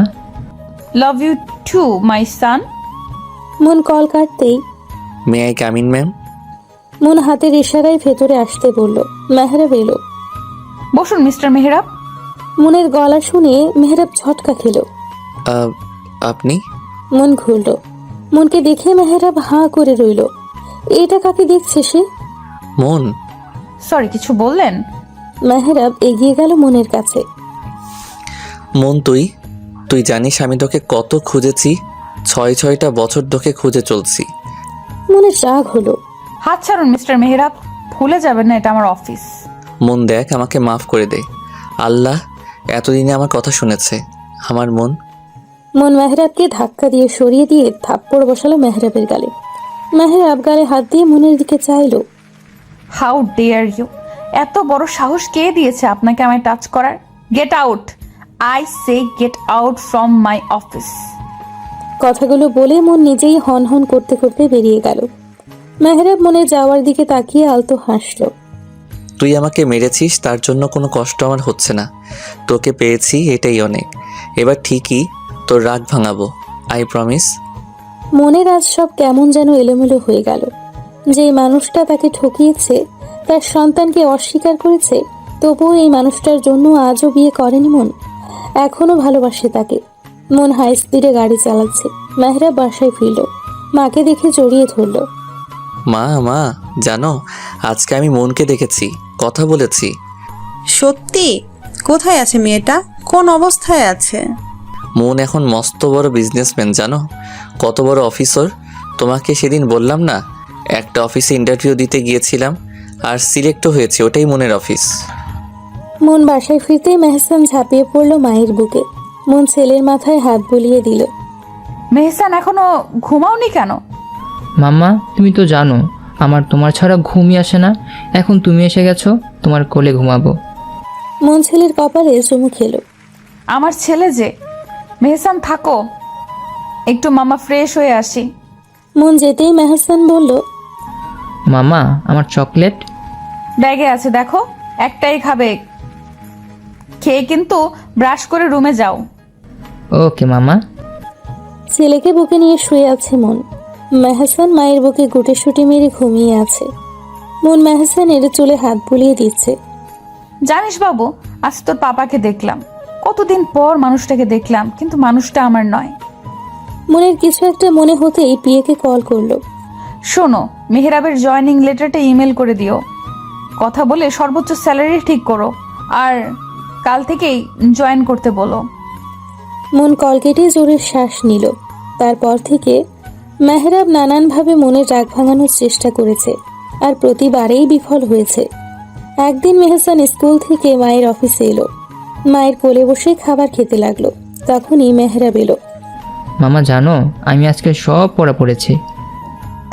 Love you too my son. Mon call কাটতেই may I come in ma'am? Mon হাতের ইশারায় ভেতরে আসতে বলল। মেহরাব এলো। বসুন মিস্টার মেহরাব। মনের গলা শুনে মেহরাব ঝটকা খেল। আপনি? মন ঘুরল। মনকে দেখে মেহরাব হাঁ করে রইল। এটা কাকে দেখছে সে? মন? সরি, কিছু বললেন? মেহরাব এগিয়ে গেল মনের কাছে। মন, তুই জানিস আমি তোকে কত খুঁজেছি? 6টা বছর তোকে খুঁজে চলছি। মনের রাগ হলো। হাত ছাড়ুন মিস্টার মেহরাব, ভুলে যাবেন না এটা আমার অফিস। মন দেখ, আমাকে মাফ করে দে। আল্লাহ এতদিনে আমার কথা শুনেছে। আমার মন। মন মেহরাবকে ধাক্কা দিয়ে সরিয়ে দিয়ে থাপ্পড় বসালো মেহরাবের গালে। মেহরাব গালে হাত দিয়ে মনের দিকে চাইলো। How dare you! এত বড় সাহস কে দিয়েছে আপনাকে আমায় টাচ করার? Get out! I say get out from my office. কথাগুলো বলে মন নিজেই হন হন করতে করতে বেরিয়ে গেল। মেহরাব মনের যাওয়ার দিকে তাকিয়ে আলতো হাসলো। তুই আমাকে মেরেছিস, তার জন্য কোনো কষ্ট আমার হচ্ছে না। তোকে পেয়েছি, এটাই অনেক। এবার ঠিকই তোর রাগ ভাঙাবো, আই প্রমিস। মনের আজ সব কেমন যেন এলোমেলো হয়ে গেল। যেই মানুষটা তাকে ঠকিয়েছে, তার সন্তানকে অস্বীকার করেছে, তবুও এই মানুষটার জন্য আজও বিয়ে করেনি মন। এখনো ভালোবাসে তাকে। মন হাই স্পিডে গাড়ি চালাচ্ছে। মেহরাব বাসায় ফিরল। মাকে দেখে জড়িয়ে ধরল। মা জানো, আজকে আমি মনকে দেখেছি, কথা বলেছি। সত্যি? কোথায় আছে মেয়েটা? কোন অবস্থায় আছে? মন এখন মস্ত বড় বিজনেসম্যান, জানো? কত বড় অফিসার। তোমাকে সেদিন বললাম না, একটা অফিসে ইন্টারভিউ দিতে গিয়েছিলাম আর সিলেক্টও হয়েছে, ওটাই মনের অফিস। মন বাসায় ফিরতেই মেহসান ঝাঁপিয়ে পড়ল মায়ের বুকে। মন ছেলের মাথায় হাত বুলিয়ে দিল। মেহসান, এখনো ঘুমাওনি কেন? মাম্মা, তুমি তো জানো আমার তোমার ছাড়া ঘুমই আসে না। এখন তুমি এসে গেছো, তোমার কোলে ঘুমাবো। মন ছেলের কপালে চুমু খেলো। আমার ছেলে যে। মেহসান থাকো, একটু মামা ফ্রেশ হয়ে আসি। মন যেতেই মেহসান বলল, মাম্মা, আমার চকলেট। ব্যাগে আছে, দেখো। একটাই খাবে, খেয়ে কিন্তু ব্রাশ করে রুমে যাও। ওকে মামা। ছেলেকে বুকে নিয়ে শুয়ে আছে মন। মেহসান মায়ের বুকে গুটেসুটি মেরে ঘুমিয়ে আছে। মন মেহসানের চুলে হাত বুলিয়ে দিচ্ছে। জানিস বাবু, আজ তোর পাপাকে দেখলাম। কতদিন পর মানুষটাকে দেখলাম, কিন্তু মানুষটা আমার নয়। মনের কিছু একটা মনে হতেই পিয়েকে কল করলো। শোনো, মেহরাবের জয়েনিং লেটারটা ইমেল করে দিও। কথা বলে সর্বোচ্চ স্যালারি ঠিক করো, আর কাল থেকেই জয়েন করতে বলো। মন কল কেটে জোরে শ্বাস নিল। তারপর থেকে মেহরাব নানানভাবে মনের রাগ ভাঙানোর চেষ্টা করেছে, আর প্রতিবারেই বিফল হয়েছে। একদিন মেহসান স্কুল থেকে মায়ের অফিসে এলো। মায়ের কোলে বসে খাবার খেতে লাগলো। তখনই মেহরাব এলো। মামা জানো, আমি আজকে সব পড়া পড়েছি।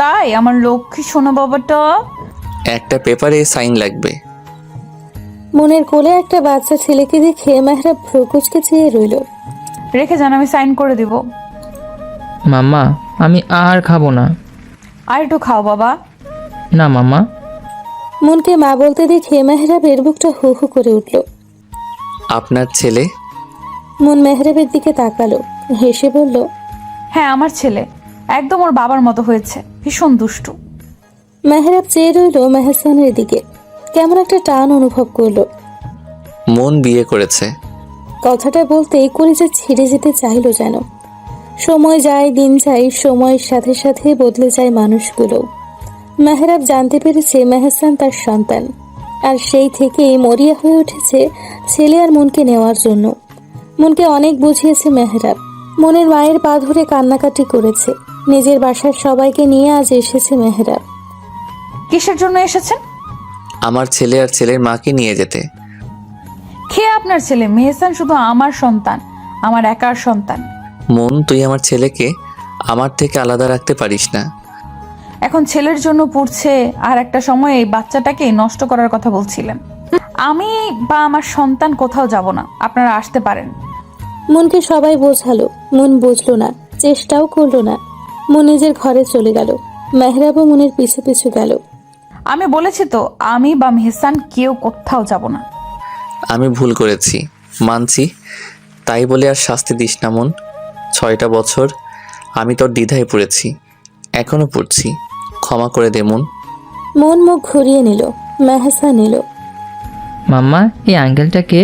তাই? আমার লক্ষ্মী সোনা বাবাটা। একটা পেপারে সাইন লাগবে। মনের কোলে একটা বাচ্চা ছেলেকে দেখে মেহরাব ভ্রুকুচকে চেয়ে রইল। রেখে যান, আমি সাইন করে দিব। মাম্মা, আমি আর খাবো না। আর একটু খাও বাবা। না মাম্মা। মনকে মা বলতে দেখে মেহরাবের বুকটা হু হু করে উঠল। আপনার ছেলে? মন মেহরাবের দিকে তাকালো, হেসে বলল, হ্যাঁ, আমার ছেলে। একদম ওর বাবার মতো হয়েছে, ভীষণ দুষ্টু। মেহরাব চেয়ে রইল মেহসানের দিকে। কেমন একটা টান অনুভব করলো। মন বিয়ে করেছে। কথাটা বলতেই কলিজা ছিঁড়ে যেতে চাইলো যেন। সময় যায়, দিন যায়, সময়ের সাথে সাথে বদলে যায় মানুষগুলো। মেহরাব জানতে পেরেছে মেহসান তার সন্তান, আর সেই থেকেই মরিয়া হয়ে উঠেছে ছেলে আর মনকে নেওয়ার জন্য। মনকে অনেক বুঝিয়েছে মেহরাব। মনের মায়ের পা ধরে কান্নাকাটি করেছে। নিজের বাসার সবাইকে নিয়ে আজ এসেছে মেহরাব। কিসের জন্য এসেছেন? আমার ছেলে আর ছেলের মাকে নিয়ে যেতে। খেয়ে আপনার ছেলে? মেহসান শুধু আমার সন্তান, আমার একার সন্তান। মন, তুই আমার ছেলেকে আমার থেকে আলাদা রাখতে পারিস না। এখন ছেলের জন্য পড়ছে, আর একটা সময় এই বাচ্চাটাকে নষ্ট করার কথা বলছিলেন। আমি বা আমার সন্তান কোথাও যাব না, আপনারা আসতে পারেন। মনকে সবাই বোঝালো, মন বুঝলো না, চেষ্টাও করলো না। মন নিজের ঘরে চলে গেল। মেহরাবও মনের পিছু পিছু গেল। আমি বলেছি তো, আমি বা মেহসান কেউ কোথাও যাব না। আমি ভুল করেছি, মানছি। তাই বলে আর শাস্তি দিস না মন। 6টা বছর আমি তোর দ্বিধায় পড়েছি, এখনো পড়ছি। ক্ষমা করে দে মন। মন মুখ ঘুরিয়ে নিল। মেহসান এলো। মাম্মা, এই আঙ্কেলটা কে?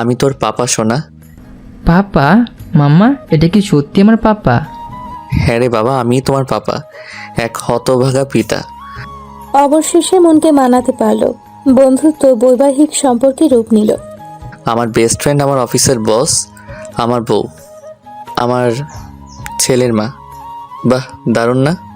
আমি তোর পাপা সোনা। পাপা? মাম্মা, এটা কি সত্যি আমার পাপা? হ্যাঁ রে বাবা, আমি তোমার পাপা, এক হতভাগা পিতা। অবশেষে মনকে মানাতে পারলো। বন্ধুত্ব বৈবাহিক সম্পর্কে রূপ নিল। আমার বেস্ট ফ্রেন্ড, আমার অফিসের বস, আমার বউ, আমার ছেলের মা। বাহ, দারুণ না?